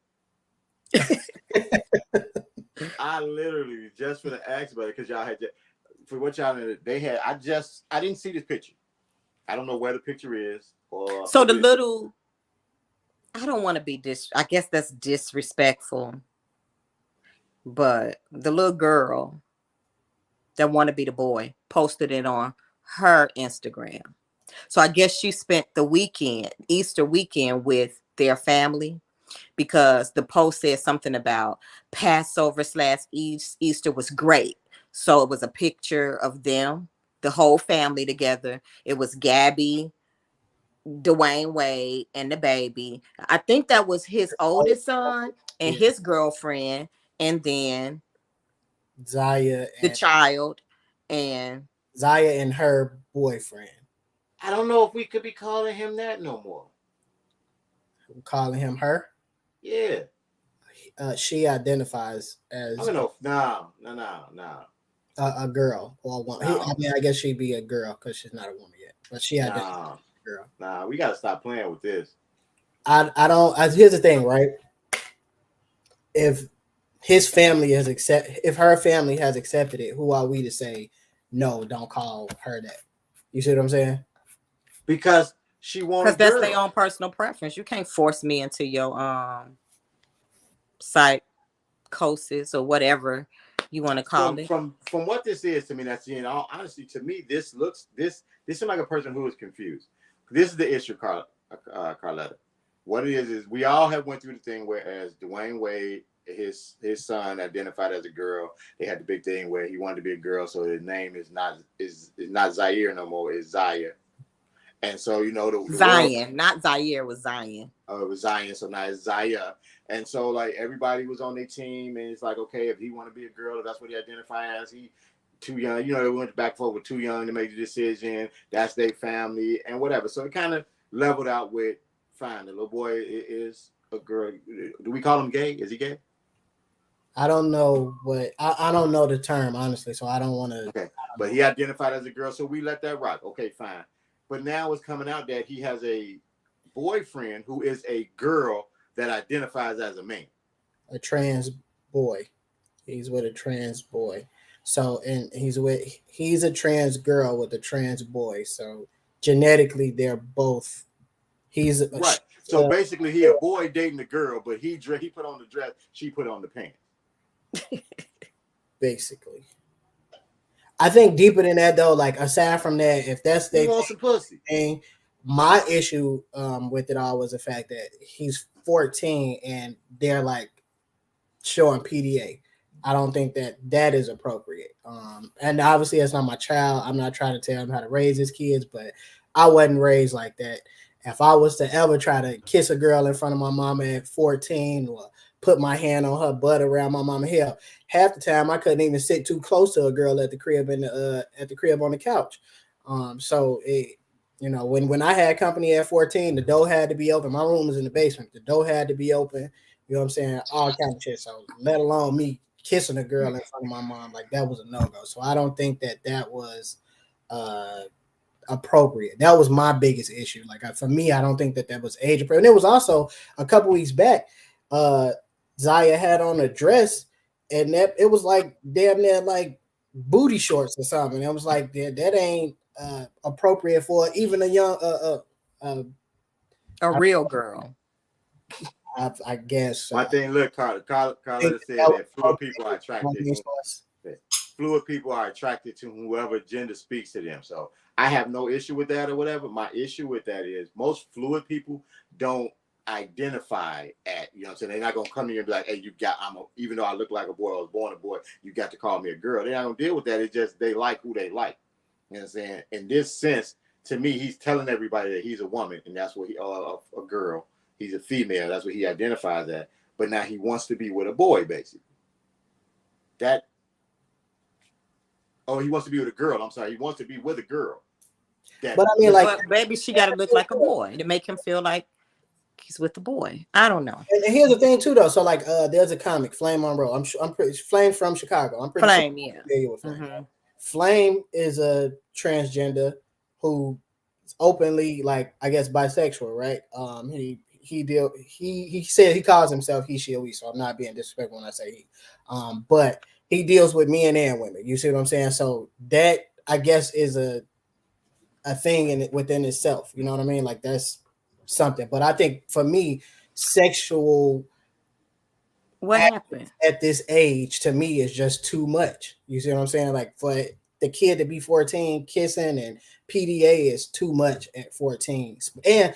I literally just finna ask about it because y'all had for what y'all they had. I didn't see this picture. I don't know where the picture is. So the little, I don't want to be I guess that's disrespectful, but the little girl that want to be the boy posted it on her Instagram. So I guess she spent the Easter weekend with their family, because the post said something about Passover / Easter was great. So it was a picture of them, the whole family together. It was Gabby, Dwayne Wade, and the baby. I think that was his oldest son and his girlfriend, and then Zaya, the child, and Zaya and her boyfriend. I don't know if we could be calling him that no more. We're calling him her? Yeah. She identifies as. I don't know. No. A girl or one. No. I mean, I guess she'd be a girl because she's not a woman yet, but she identifies as a girl. Nah, we gotta stop playing with this. I don't. Here's the thing, right? If his family if her family has accepted it, who are we to say no? Don't call her that. You see what I'm saying? Because she wants. Because that's their own personal preference. You can't force me into your psychosis or whatever you want to call it. From what this is to me, that's honestly to me, this seems like a person who is confused. This is the issue, Carletta. What it is we all have went through the thing where as Dwayne Wade, his son identified as a girl. They had the big thing where he wanted to be a girl, so his name is not Zaire no more, it's Zaya. And so the world Zion, not Zaire, was Zion. it was Zion, so now it's Zaya. And so like everybody was on their team, and it's like, okay, if he want to be a girl, if that's what he identify as, he too young. They went back and forth with too young to make the decision. That's their family and whatever. So it kind of leveled out with fine. The little boy is a girl. Do we call him gay? Is he gay? I don't know what I don't know the term honestly, so I don't want to. Okay, but he identified as a girl, so we let that rock. Okay, fine. But now it's coming out that he has a boyfriend who is a girl that identifies as a man. A trans boy. He's with a trans boy. So and he's a trans girl with a trans boy. So genetically they're both he's right. So basically he a boy dating a girl, but he put on the dress, she put on the pants. Basically. I think deeper than that though, like aside from that, if that's they want some pussy. Thing, my issue with it all was the fact that he's 14 and they're like showing PDA. I don't think that is appropriate. And obviously that's not my child. I'm not trying to tell him how to raise his kids, but I wasn't raised like that. If I was to ever try to kiss a girl in front of my mama at 14 or put my hand on her butt around my mama, hell, half the time I couldn't even sit too close to a girl at the crib at the crib on the couch. So it, when I had company at 14, the door had to be open. My room was in the basement. The door had to be open. You know what I'm saying? All kind of shit. So let alone me kissing a girl in front of my mom, like that was a no-go. So I don't think that was appropriate. That was my biggest issue. Like for me, I don't think that was age appropriate. And it was also a couple weeks back. Zaya had on a dress, and that it was like damn near like booty shorts or something. It was like that ain't appropriate for even a young a real girl. I guess. My thing, look, Carla said that fluid people are attracted. Fluid people are attracted to whoever gender speaks to them. So I have no issue with that or whatever. My issue with that is most fluid people don't identify at, you know what I'm saying? They're not gonna come to you and be like, hey, even though I look like a boy, I was born a boy, you got to call me a girl. They're not gonna deal with that. It's just they like who they like. You know what I'm saying? In this sense, to me, he's telling everybody that he's a woman and that's what he a girl. He's a female. That's what he identifies as. But now he wants to be with a boy, basically. He wants to be with a girl. I'm sorry. He wants to be with a girl. But I mean, but baby, she got to look like a boy to make him feel like he's with the boy. I don't know. And here's the thing too, though. So like, there's a comic, Flame Monroe. I'm pretty Flame from Chicago. I'm pretty Flame, sure yeah. familiar with Flame. Mm-hmm. Flame is a transgender who is openly, like, I guess, bisexual, right? He said he calls himself he, she, or we. So I'm not being disrespectful when I say he. But he deals with men and women. You see what I'm saying? So that I guess is a thing within itself. You know what I mean? Like that's something. But I think for me, sexual what happened at this age to me is just too much. You see what I'm saying? Like for the kid to be 14 kissing and PDA is too much at 14. And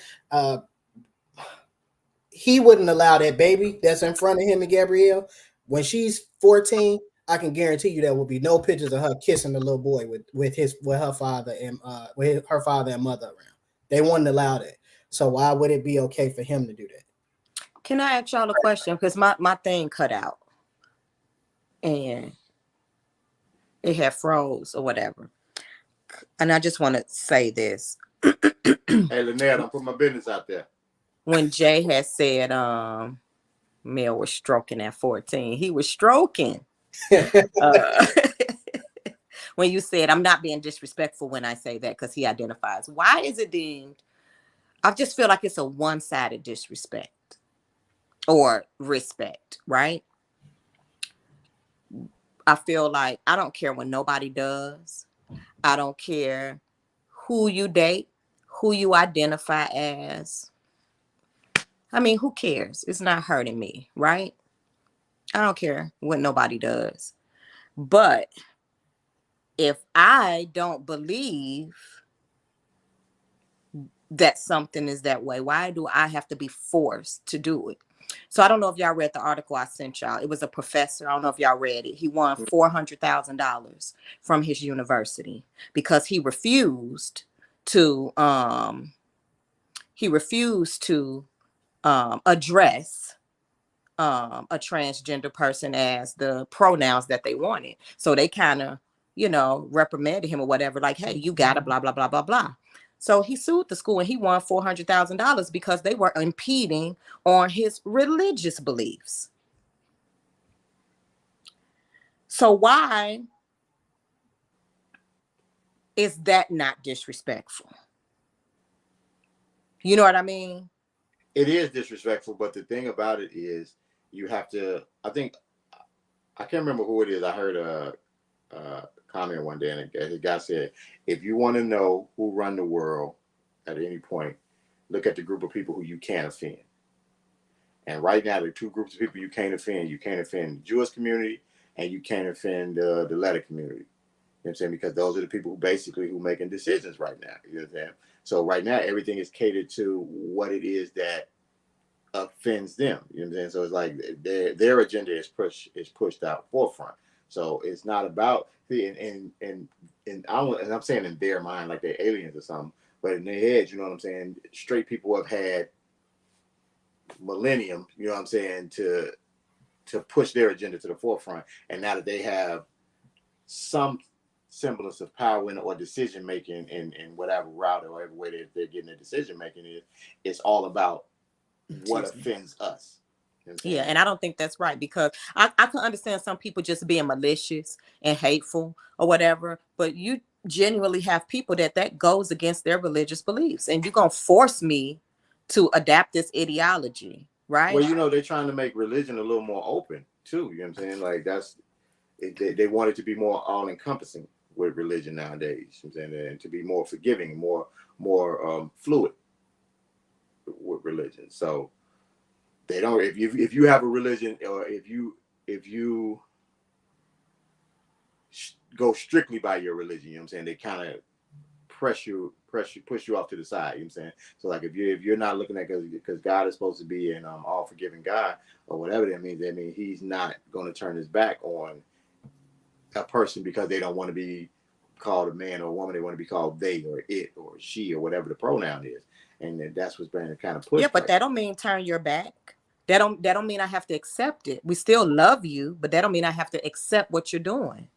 he wouldn't allow that baby that's in front of him and Gabrielle. When she's 14, I can guarantee you there will be no pictures of her kissing the little boy with her father and her father and mother around. They wouldn't allow that. So why would it be okay for him to do that? Can I ask y'all a question? Because my thing cut out and it had froze or whatever. And I just want to say this. Hey, Lynette, I'm putting my business out there. When Jay had said Mel was stroking at 14, he was stroking. When you said, I'm not being disrespectful when I say that because he identifies. Why is it deemed? I just feel like it's a one-sided disrespect or respect, right? I feel like I don't care what nobody does. I don't care who you date, who you identify as. I mean, who cares? It's not hurting me, right? I don't care what nobody does. But if I don't believe that something is that way? Why do I have to be forced to do it? So I don't know if y'all read the article I sent y'all. It was a professor. I don't know if y'all read it. He won $400,000 from his university because to he refused to address a transgender person as the pronouns that they wanted. So they kind of, reprimanded him or whatever, like, hey, you gotta blah, blah, blah, blah, blah. So he sued the school and he won $400,000 because they were impeding on his religious beliefs. So why is that not disrespectful? You know what I mean? It is disrespectful, but the thing about it is you have to. I think I can't remember who it is. I heard a comment one day, and the guy said, "If you want to know who run the world at any point, look at the group of people who you can't offend." And right now, there are two groups of people you can't offend. You can't offend the Jewish community, and you can't offend the letter community. You know what I'm saying? Because those are the people who making decisions right now. You know what I'm saying? So right now, everything is catered to what it is that offends them. You know what I'm saying? So it's like their agenda is pushed out forefront. So it's not about I'm saying in their mind like they're aliens or something, but in their heads, you know what I'm saying? Straight people have had millennium, you know what I'm saying, to push their agenda to the forefront, and now that they have some semblance of power in or decision making in whatever route or whatever way they're getting their decision making is, it's all about what offends us. You know yeah, and I don't think that's right because I can understand some people just being malicious and hateful or whatever, but you genuinely have people that goes against their religious beliefs, and you're gonna force me to adapt this ideology, right? Well, they're trying to make religion a little more open too. You know what I'm saying? Like they want it to be more all encompassing with religion nowadays. You know what I'm saying? And to be more forgiving, more fluid with religion. So they don't. If you have a religion, or if you go strictly by your religion, you know what I'm saying? They kind of push you off to the side. You know what I'm saying? So like if you're not looking at because God is supposed to be an all forgiving God or whatever that means. That means He's not going to turn His back on a person because they don't want to be called a man or a woman. They want to be called they or it or she or whatever the pronoun is. And that's what's been kind of pushed. Yeah, but that don't mean turn your back. That don't mean I have to accept it. We still love you, but that don't mean I have to accept what you're doing.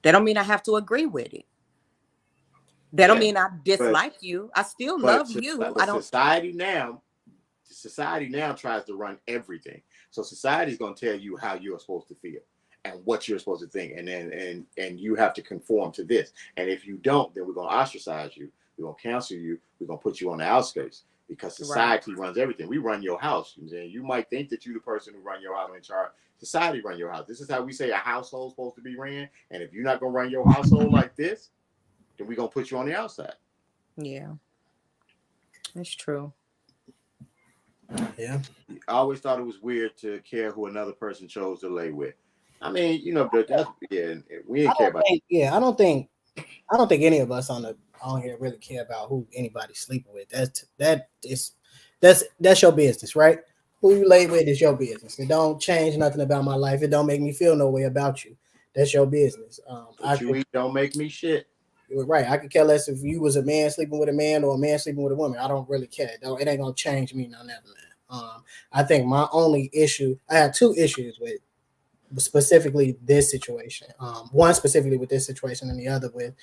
That don't mean I have to agree with it. That don't mean I dislike you. I still love you. But society now tries to run everything. So society is going to tell you how you're supposed to feel and what you're supposed to think, and then and you have to conform to this. And if you don't, then we're going to ostracize you. We're going to cancel you. We're going to put you on the outskirts because society runs everything. We run your house. You might think that you're the person who run your house in charge. Society run your house. This is how we say a household's supposed to be ran. And if you're not going to run your household like this, then we're going to put you on the outside. Yeah, that's true. Yeah. I always thought it was weird to care who another person chose to lay with. I mean, but that's we didn't care about. I don't think any of us on here really care about who anybody's sleeping with. That's your business, right? Who you lay with is your business. It don't change nothing about my life. It don't make me feel no way about you. That's your business. Don't make me shit. You're right. I could care less if you was a man sleeping with a man or a man sleeping with a woman. I don't really care. It ain't gonna change me none of that. I think my only issue, I had two issues with specifically this situation. One specifically with this situation, and the other with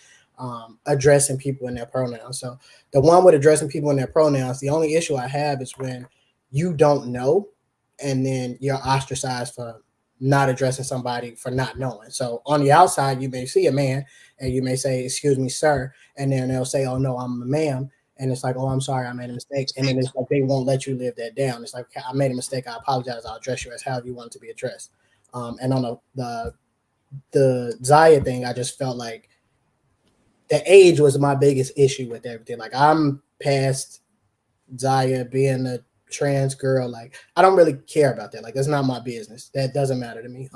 addressing people in their pronouns. So the one with addressing people in their pronouns, the only issue I have is when you don't know, and then you're ostracized for not addressing somebody for not knowing. So on the outside, you may see a man and you may say, "Excuse me, sir," and then they'll say, "Oh no, I'm a ma'am." And it's like, "Oh, I'm sorry, I made a mistake." And then it's like they won't let you live that down. It's like, "I made a mistake. I apologize. I'll address you as however you want it to be addressed." And on the Zaya thing, I just felt like the age was my biggest issue with everything. Like I'm past Zaya being a trans girl. Like I don't really care about that. Like that's not my business. That doesn't matter to me.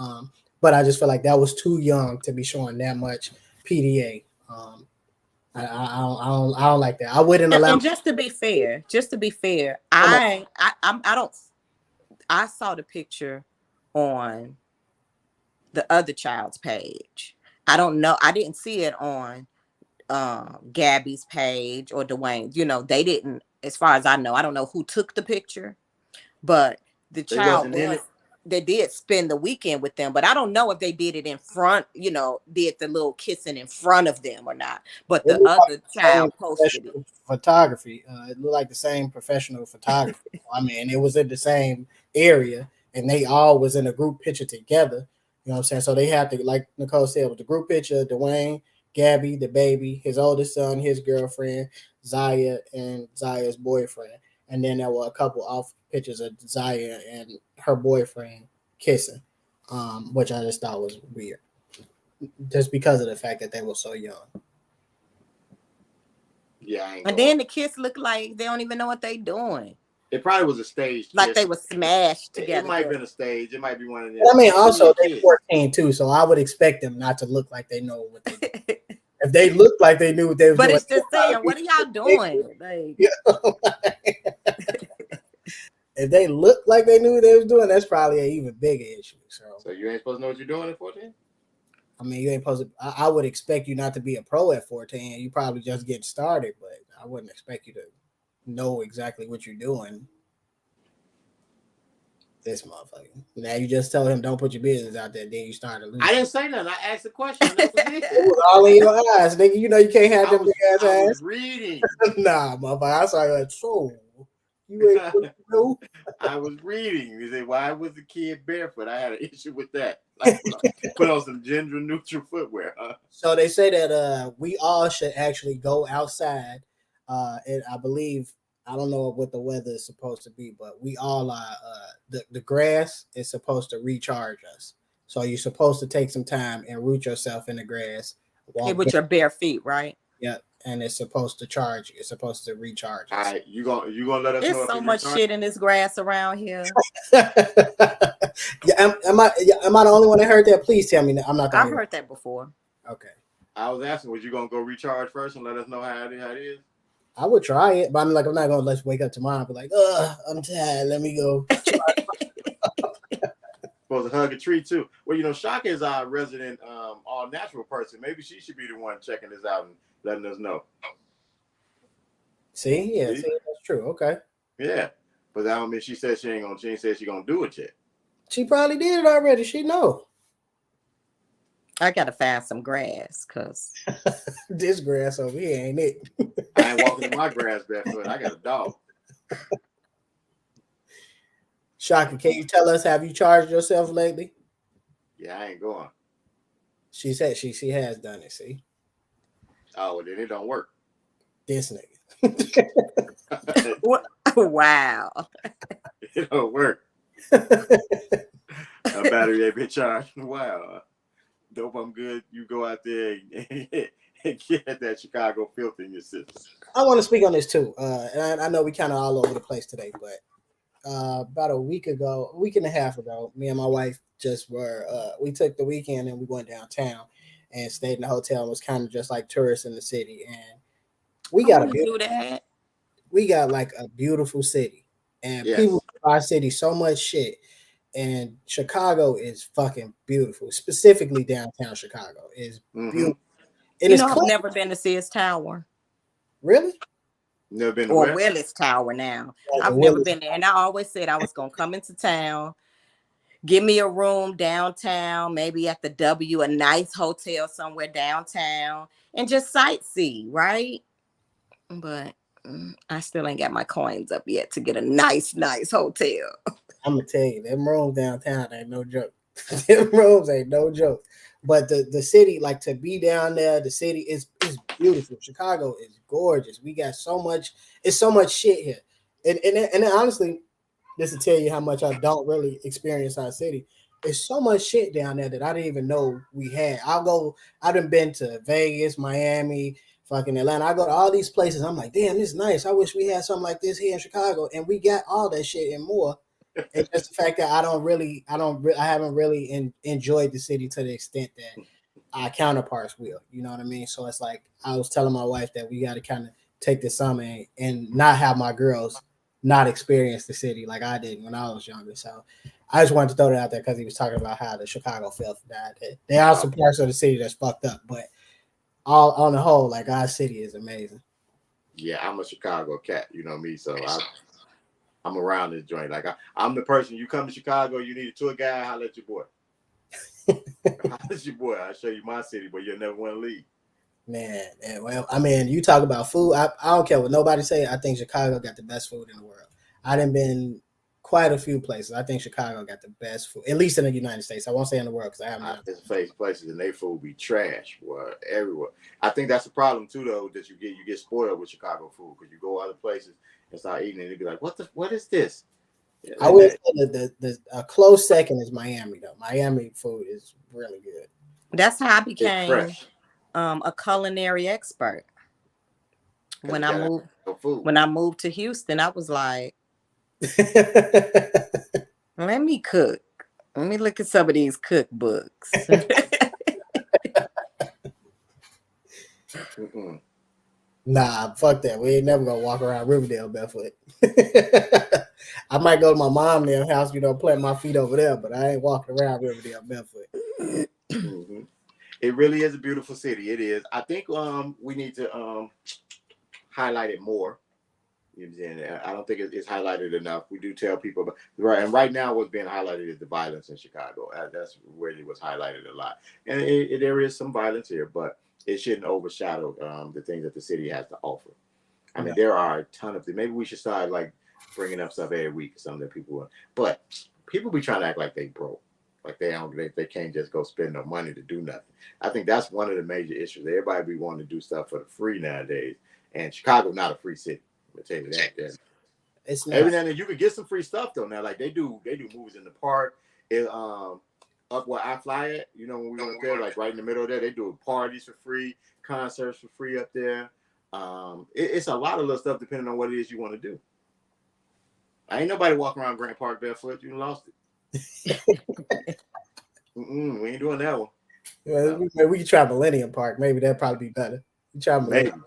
But I just feel like that was too young to be showing that much PDA. I don't like that. I wouldn't allow. And just to be fair, I don't. I saw the picture on the other child's page. I don't know. I didn't see it on Gabby's page or Dwayne. You know, they didn't. As far as I know, I don't know who took the picture, but the They child wasn't in was. it. They did spend the weekend with them, but I don't know if they did it in front. You know, did the little kissing in front of them or not. But It the looked like other the same child posted it. professional photography. It looked like the same professional photography. I mean, it was in the same area, and they all was in a group picture together. You know what I'm saying? So they had to, like Nicole said, with the group picture, Dwayne, Gabby, the baby, his oldest son, his girlfriend, Zaya, and Zaya's boyfriend. And then there were a couple off pictures of Zaya and her boyfriend kissing, which I just thought was weird, just because of the fact that they were so young. Yeah, I ain't And going. then the kids look like they don't even know what they doing. It probably was a staged Like kiss. they were smashed It together. might have been a stage. It might be one of them. But I mean, also they're kids. 14 too, so I would expect them not to look like they know what they do. If they looked like they knew what they was But doing, it's just saying, what are y'all doing? Like, if they looked like they knew what they was doing, that's probably an even bigger issue. So you ain't supposed to know what you're doing at 14? I mean, you ain't supposed to. I would expect you not to be a pro at 14. You probably just getting started, but I wouldn't expect you to know exactly what you're doing. This motherfucker. Now you just tell him don't put your business out there. Then you start to lose. I didn't say nothing. I asked a question. That was it. It was all in your eyes, nigga. You know you can't have them big ass I ass. was reading. Nah, motherfucker. I saw you like, so you ain't supposed to know. I was reading. You say, why was the kid barefoot? I had an issue with that. Like, put on some gender neutral footwear. Huh? So they say that we all should actually go outside. And I believe I don't know what the weather is supposed to be, but we all are. The grass is supposed to recharge us. So you're supposed to take some time and root yourself in the grass. hey, with your bare feet, right? Yeah, and it's supposed to charge you. It's supposed to recharge us. All right, you gonna let us know? There's so much shit in this grass around here. Yeah, am I the only one that heard that? Please tell me. I'm not the I've only heard that before. one. Okay. I was asking, was you gonna go recharge first and let us know how it is? I would try it, but I'm like, I'm not gonna let's wake up tomorrow and be like, I'm tired. Let me go. Supposed to hug a tree too. Well, you know, Shaka is our resident all natural person. Maybe she should be the one checking this out and letting us know. See, yeah, see, that's true. Okay. Yeah. But that don't mean she said she ain't said she gonna do it yet. She probably did it already. She know. I gotta find some grass, cause This grass over here ain't it. I ain't walking in my grass barefoot. I got a dog. Shaka, can you tell us, have you charged yourself lately? Yeah, I ain't going. She said she has done it. See, Oh, well, then it don't work. this nigga. wow. It don't work. A battery ain't been charged. Wow. Dope, I'm good. You go out there and get that Chicago filth in your system. I want to speak on this too. And I know we kind of all over the place today, but about a week and a half ago, me and my wife just were we took the weekend and we went downtown and stayed in the hotel and was kind of just like tourists in the city. And we got like a beautiful city, and people in our city so much shit. And Chicago is fucking beautiful. Specifically, downtown Chicago is beautiful. And I've never been to Sears Tower. Really? Never been to or Willis Tower now. I've never been there. And I always said I was going to come into town, give me a room downtown, maybe at the W, a nice hotel somewhere downtown, and just sightsee, right? But I still ain't got my coins up yet to get a nice hotel. I'm going to tell you, them rooms downtown ain't no joke. Them rooms ain't no joke. But the city, like to be down there, the city is beautiful. Chicago is gorgeous. We got so much shit here. And honestly, just to tell you how much I don't really experience our city, there's so much shit down there that I didn't even know we had. I done been to Vegas, Miami, fucking Atlanta. I go to all these places. I'm like, damn, this is nice. I wish we had something like this here in Chicago. And we got all that shit and more. It's just the fact that I haven't really enjoyed the city to the extent that our counterparts will. You know what I mean? So it's like I was telling my wife that we got to kind of take this summer and not have my girls not experience the city like I did when I was younger. So I just wanted to throw that out there because he was talking about how the Chicago felt for that. There are some parts of the city that's fucked up, but all on the whole, like our city is amazing. Yeah, I'm a Chicago cat. You know me, so I'm around this joint. Like I'm the person. You come to Chicago, you need a tour guide. Holla at your boy. Holla at your boy. I'll show you my city, but you'll never want to leave. Man, well, I mean, you talk about food. I don't care what nobody say. I think Chicago got the best food in the world. I done been quite a few places. I think Chicago got the best food, at least in the United States. I won't say in the world because I haven't. There's places and they food be trash, boy, everywhere. I think that's the problem too, though, that you get spoiled with Chicago food because you go other places and start eating and you be like, what is this? Yeah, I would say the a close second is Miami though. Miami food is really good. That's how I became a culinary expert. When I moved to Houston, I was like, let me cook. Let me look at some of these cookbooks. Nah, fuck that. We ain't never gonna walk around Riverdale barefoot. I might go to my mom's house, plant my feet over there, but I ain't walking around Riverdale barefoot. Mm-hmm. It really is a beautiful city. It is. I think we need to highlight it more. You know what I'm saying? I don't think it's highlighted enough. We do tell people about and right now what's being highlighted is the violence in Chicago. That's where it was highlighted a lot. And there is some violence here, but it shouldn't overshadow the things that the city has to offer. I mean, there are a ton of things. Maybe we should start like bringing up stuff every week or something that people want. But people be trying to act like they broke. Like they can't just go spend no money to do nothing. I think that's one of the major issues. Everybody be wanting to do stuff for the free nowadays. And Chicago's not a free city. I'll tell you that. It's not. Every now and then you can get some free stuff though. Now, like they do movies in the park. Up where I fly at, when we went there, like right in the middle of there, they do parties for free, concerts for free up there. It's a lot of little stuff depending on what it is you want to do. Ain't nobody walking around Grant Park barefoot. You lost it. We ain't doing that one. Yeah, we can try Millennium Park. Maybe that'd probably be better. Try Millennium.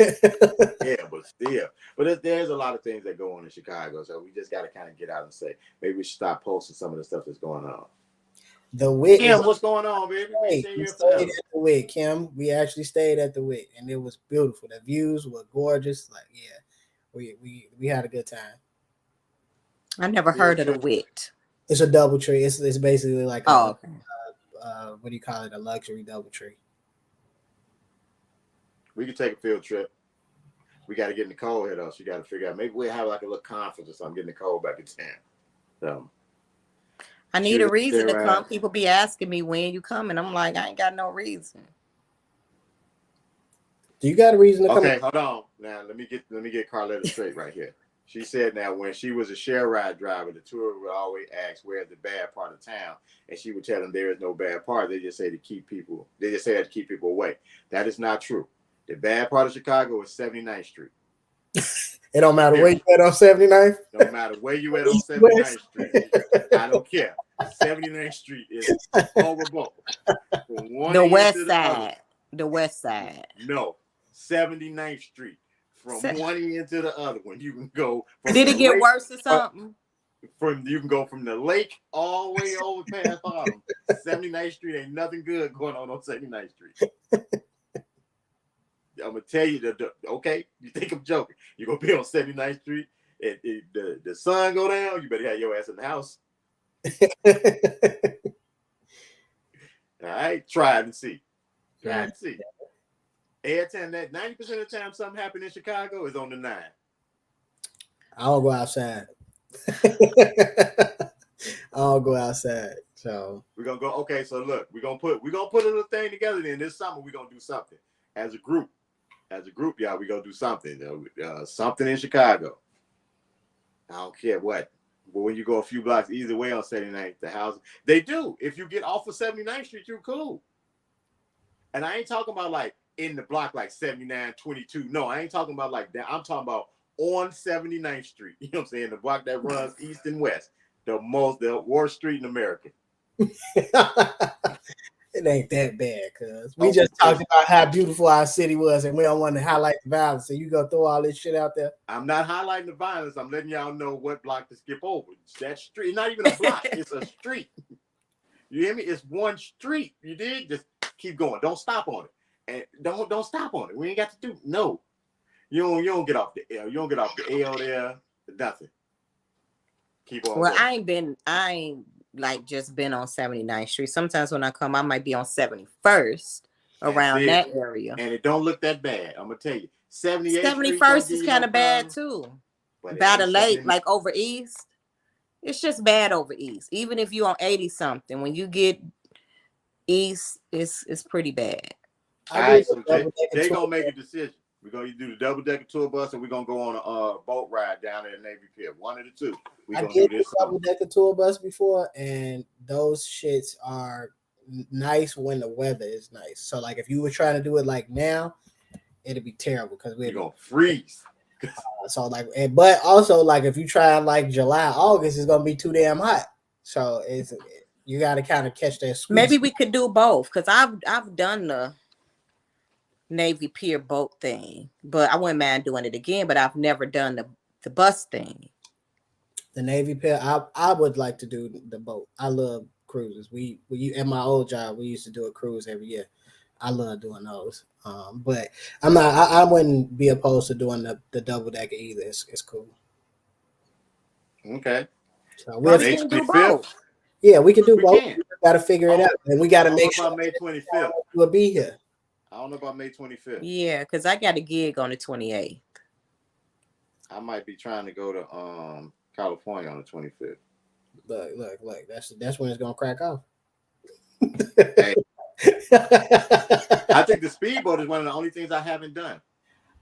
Yeah, but still. But there's a lot of things that go on in Chicago, so we just got to kind of get out and say, maybe we should stop posting some of the stuff that's going on. The Wit. Kim, what's going on, baby? We stayed at the Wit, Kim. We actually stayed at the Wit, and it was beautiful. The views were gorgeous. Like, yeah, we had a good time. I never heard of the Wit. It's a double tree. It's basically like what do you call it? A luxury double tree. We could take a field trip. We got to get Nicole here though. She got to figure out. Maybe we'll have like a little conference or something. Get Nicole back in town. So. I need a reason to come. People be asking me when you coming. I'm like, I ain't got no reason. Do you got a reason to come? Okay, hold on. Now let me get Carletta straight right here. She said now when she was a share ride driver, the tour would always ask where's the bad part of town, and she would tell them there is no bad part. They just say to keep people. They just say that to keep people away. That is not true. The bad part of Chicago is 79th Street. It don't matter where you at on 79th. No matter where you at on 79th Street. I don't care. 79th Street is horrible. The west side. The west side. No. 79th Street. From one end to the other one. You can go. Did it get worse or something? You can go from the lake all the way over past Harlem. 79th Street ain't nothing good going on 79th Street. I'm gonna tell you okay, you think I'm joking. You're gonna be on 79th Street and the sun go down, you better have your ass in the house. All right, try it and see. Try it and see. Every time that 90% of the time something happened in Chicago is on the 9. I don't go outside. So we're gonna go. Okay, so look, we're gonna put a little thing together. Then this summer we're gonna do something as a group. Y'all, we gonna do something. Something in Chicago. I don't care what. But when you go a few blocks either way on 79th, the house they do. If you get off of 79th Street, you're cool. And I ain't talking about like in the block like 79, 22. No, I ain't talking about like that. I'm talking about on 79th Street. You know what I'm saying? The block that runs east and west. The worst street in America. It ain't that bad, cuz we just talked about how beautiful our city was, and we don't want to highlight the violence. So you go throw all this shit out there. I'm not highlighting the violence. I'm letting y'all know what block to skip over. It's that street, not even a block. It's a street. You hear me? It's one street. You did? Just keep going. Don't stop on it. And don't stop on it. We ain't got to do no. You don't get off the L. You don't get off the L there. Nothing. Keep on Well, going. I ain't like just been on 79th Street. Sometimes when I come, I might be on 71st around that area. And it don't look that bad. I'm gonna tell you. 71st is kind of bad too. By the lake, like over east. It's just bad over east. Even if you on 80 something, when you get east, it's pretty bad. All right, so they gonna make a decision. We're gonna do the double-decker tour bus, and we're gonna go on a boat ride down at Navy Pier. One of the two. We gonna do this double-decker tour bus before, and those shits are nice when the weather is nice. So, like, if you were trying to do it like now, it'd be terrible because we're gonna freeze. So, like, but also, like, if you try like July, August, it's gonna be too damn hot. So you got to kind of catch that. Maybe we could do both because I've done the Navy Pier boat thing, but I wouldn't mind doing it again. But I've never done the bus thing. The Navy Pier, I would like to do the boat. I love cruises. We at my old job, we used to do a cruise every year. I love doing those. But I'm not. I wouldn't be opposed to doing the double decker either. It's cool. Okay. So we can do both. Yeah, we can do both. We got to figure it out, and we got to make sure May 25th we'll be here. I don't know about May 25th. Yeah, because I got a gig on the 28th. I might be trying to go to California on the 25th. Look. That's when it's gonna crack off. Hey. I think the speedboat is one of the only things I haven't done.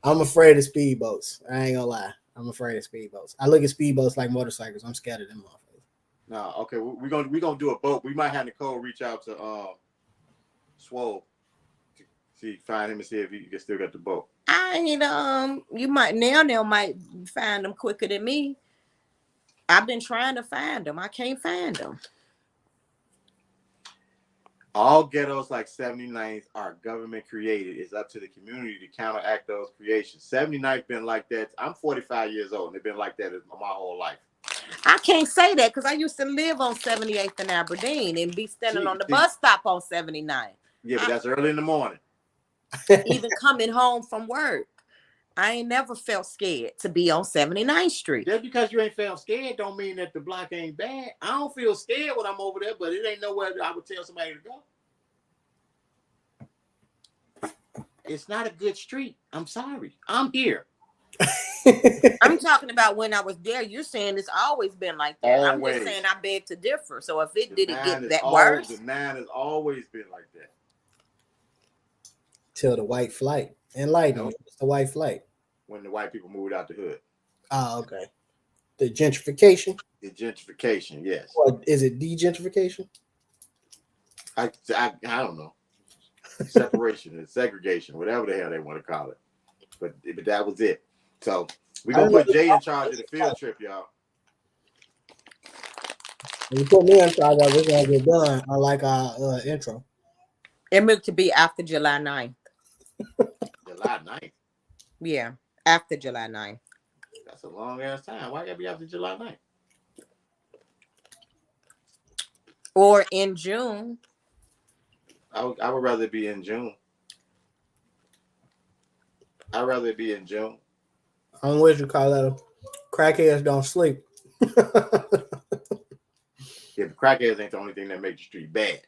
I'm afraid of speedboats. I ain't gonna lie. I'm afraid of speedboats. I look at speedboats like motorcycles. I'm scared of them motherfuckers. No, okay. We're gonna do a boat. We might have Nicole reach out to Swole to find him and see if he can still get the boat. You might now might find them quicker than me. I've been trying to find them. I can't find them. All ghettos like 79th are government created. It's up to the community to counteract those creations. 79th been like that. I'm 45 years old, and they've been like that my whole life. I can't say that because I used to live on 78th and Aberdeen and be standing on the bus stop on 79th. Yeah, but that's early in the morning. Even coming home from work, I ain't never felt scared to be on 79th Street. Just because you ain't felt scared don't mean that the block ain't bad. I don't feel scared when I'm over there, but it ain't nowhere I would tell somebody to go. It's not a good street. I'm sorry. I'm here. I'm talking about when I was there. You're saying it's always been like that. Always. I'm just saying I beg to differ. So if it didn't get that worse. The 9 has always been like that. Till the white flight. Enlighten me. It's the white flight. When the white people moved out the hood. Oh, okay. The gentrification? The gentrification, yes. Or is it degentrification? I don't know. Separation and segregation, whatever the hell they want to call it. But that was it. So we're going to put Jay in charge of the field trip, y'all. When you put me in charge of it, we're going to get done. I like our intro. It meant to be after July 9th. July 9th? Yeah, after July 9th. That's a long ass time. Why gotta be after July 9th? Or in June. I would rather be in June. I'd rather be in June. I don't know what you call that. Crackheads don't sleep. Yeah, but crackheads ain't the only thing that makes the street bad.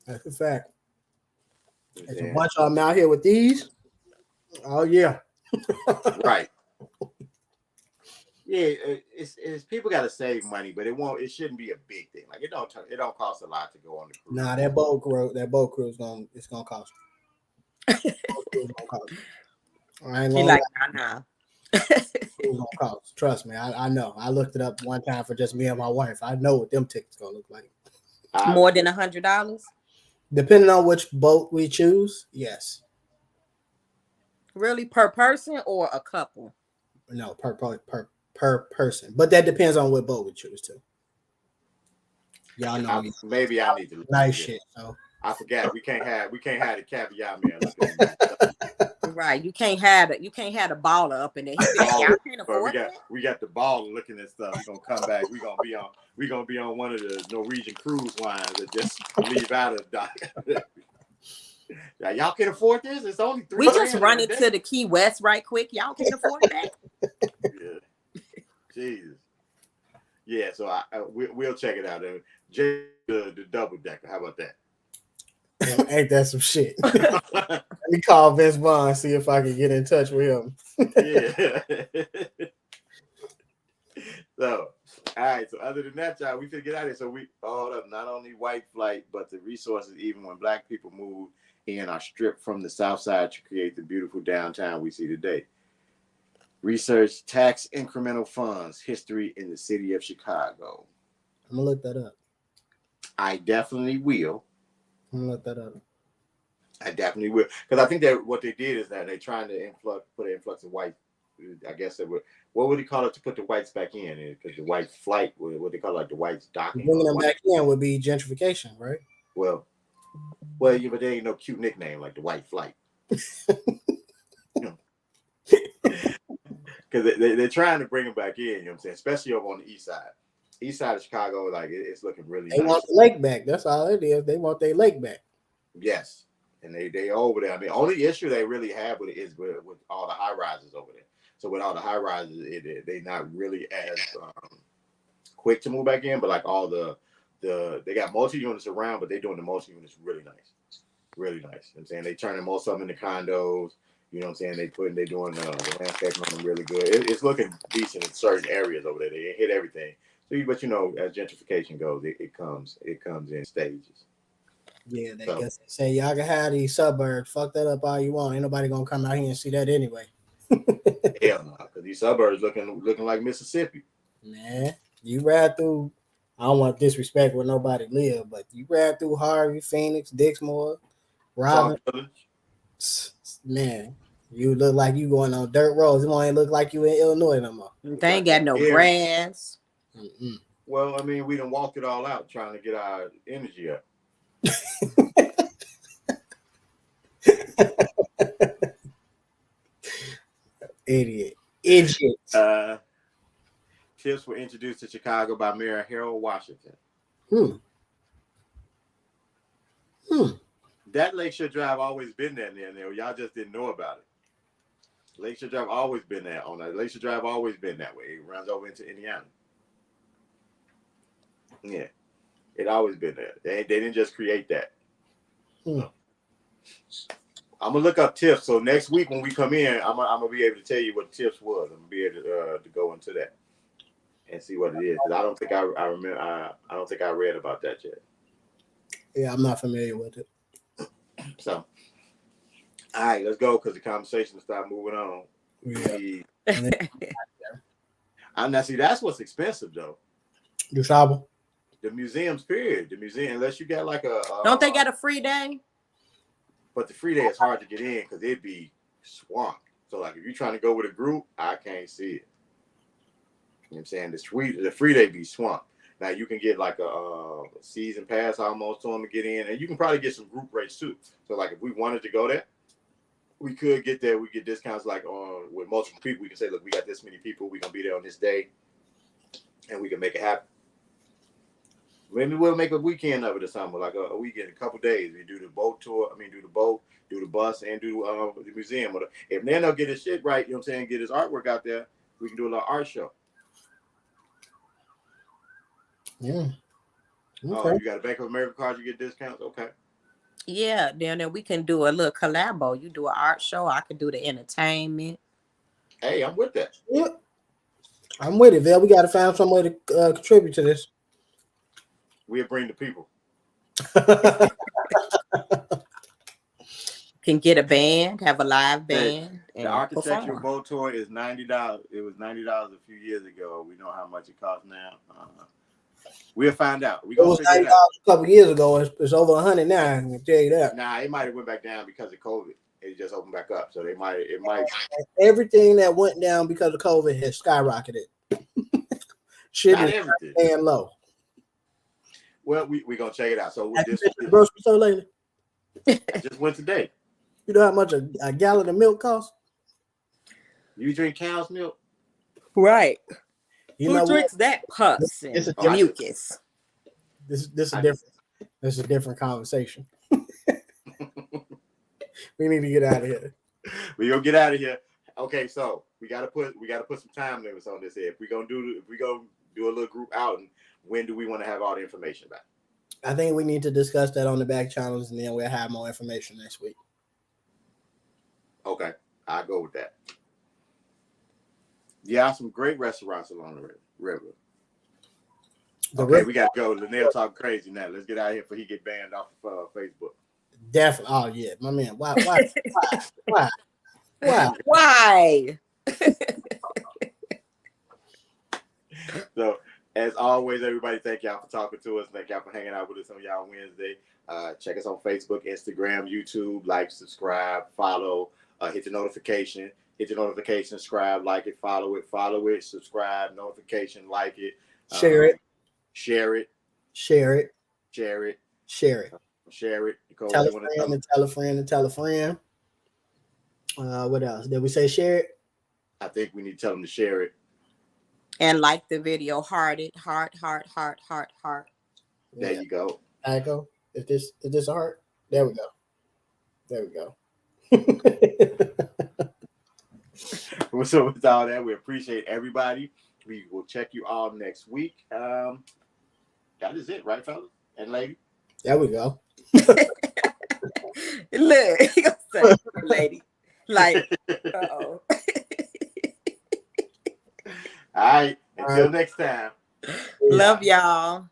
That's a fact. There's a bunch of them out here with these. Oh yeah. Right. Yeah, it's people got to save money, but it shouldn't be a big thing. Like it don't cost a lot to go on the cruise. Nah, that boat cruise it's gonna cost. I ain't like nah. It's gonna cost. Trust me, I know. I looked it up one time for just me and my wife. I know what them tickets gonna look like. More than $100? Depending on which boat we choose, yes. Really, per person or a couple? No, per person. But that depends on what boat we choose to. Y'all know me. Maybe I need to nice shit. So I forgot. We can't have the caviar man looking at me. Right. You can't have the baller up in there. He be like, y'all can't afford that. We got the baller looking at stuff. We're gonna come back. We're gonna be on one of the Norwegian cruise lines that just leave out of dock. Y'all can afford this? It's only $3. We just run into the Key West right quick. Y'all can't afford that. Yeah. Jesus. Yeah, so we'll check it out. Jay, the double decker. How about that? Ain't that some shit? Let me call Vince Vaughn, see if I can get in touch with him. Yeah. So, all right. So, other than that, y'all, we could get out of here. So, we hold up. Not only white flight, but the resources, even when Black people move in, are stripped from the South Side to create the beautiful downtown we see today. Research tax incremental funds, history in the city of Chicago. I'm gonna look that up. I definitely will. I'm gonna look that up. I definitely will, because I think that what they did is that they're trying to put an influx of white. I guess they were. What would they call it to put the whites back in? Because the white flight, what they call it, like the whites docking. Bringing them back in would be gentrification, right? Well, yeah, but there ain't no cute nickname like the white flight. Because they're trying to bring them back in. You know what I'm saying? Especially over on the east side. East side of Chicago, like it's looking really. They nice. want the lake back. That's all it is. They want their lake back. Yes, and they over there. I mean, only issue they really have with it is with all the high rises over there. So with all the high rises, they not really as quick to move back in. But like all they got multi units around, but they're doing the multi units really nice, really nice. You know what I'm saying they turning most of them into condos. You know what I'm saying? They're doing the landscaping on them really good. It's looking decent in certain areas over there. They hit everything. So, but you know, as gentrification goes, it comes in stages. Yeah, they say y'all can have these suburbs. Fuck that up all you want. Ain't nobody gonna come out here and see that anyway. Hell no, because these suburbs looking like Mississippi. Man, you ride through. I don't want to disrespect where nobody live, but you ride through Harvey, Phoenix, Dixmoor, Robin. Man, you look like you going on dirt roads. It won't look like you in Illinois no more. They ain't got no grass. Mm-mm. Well, I mean, we done walked it all out trying to get our energy up. Idiot. Tips were introduced to Chicago by Mayor Harold Washington. That Lakeshore Drive always been there, Neil. Y'all just didn't know about it. Lakeshore Drive always been there. On that Lakeshore Drive always been that way. It runs over into Indiana. Yeah, it always been there. They didn't just create that. I'm gonna look up tips. So next week when we come in, I'm gonna be able to tell you what tips was. I'm gonna be able to go into that and see what it is. Because I don't think I remember. I don't think I read about that yet. Yeah, I'm not familiar with it. So, all right, let's go because the conversation will start moving on. Yeah. I'm not see. That's what's expensive though. You travel. The museums, period. The museum, unless you got like a. Don't they got a free day? But the free day is hard to get in because it'd be swamped. So like if you're trying to go with a group, I can't see it. You know what I'm saying? The free day be swamped. Now you can get like a season pass almost to them to get in, and you can probably get some group rates too. So like if we wanted to go there, we could get there. We get discounts like with multiple people. We can say, look, we got this many people. We're gonna be there on this day, and we can make it happen. Maybe we'll make a weekend of it or something, like a weekend, a couple days. We do the boat tour. Do the boat, do the bus, and do the museum. If Nano get his shit right, you know what I'm saying, get his artwork out there, we can do a little art show. Yeah. Okay. Oh, you got a Bank of America card, you get discounts? Okay. Yeah, then we can do a little collabo. You do an art show, I can do the entertainment. Hey, I'm with that. Yeah. I'm with it, Val. We got to find some way to contribute to this. We'll bring the people. Can get a band, have a live band. The architectural boat tour is $90. It was $90 a few years ago. We know how much it costs now. We'll find out. It was $90 a couple years ago. It's over $100 now. I can tell you that. Nah, it might have went back down because of COVID. It just opened back up, so it might. Everything that went down because of COVID has skyrocketed. Shit Not is everything. staying low. Well, we gonna check it out. So this grocery store lately. I just went today. You know how much a gallon of milk costs? You drink cow's milk? Right. You Who know drinks what? that pus It's and a different, mucus? this I different. This is a different conversation. We need to get out of here. We gonna get out of here. Okay, so we gotta put some time limits on this here. If we gonna do a little group outing, when do we want to have all the information back? I think we need to discuss that on the back channels, and then we'll have more information next week. Okay, I'll go with that. Yeah, some great restaurants along the river. Okay, we gotta go. Linnell talking crazy now. Let's get out of here before he get banned off of Facebook. Definitely. Oh yeah, my man. Why? Why? So, as always, everybody, thank y'all for talking to us. Thank y'all for hanging out with us on y'all Wednesday. Check us on Facebook, Instagram, YouTube. Like, subscribe, follow, hit the notification. Hit the notification, subscribe, like it, follow it, subscribe, notification, like it. Share it. Share it. Share it. Share it. Share it. Share it. Tell a friend and tell a friend and tell a friend. What else? Did we say share it? I think we need to tell them to share it. And like the video, heart it, heart. There you go. Echo. Is this a heart? There we go. So with all that, we appreciate everybody. We will check you all next week. That is it, right, fellas and lady? There we go. Look, he gonna say, lady, like, All right. Until next time. Love y'all.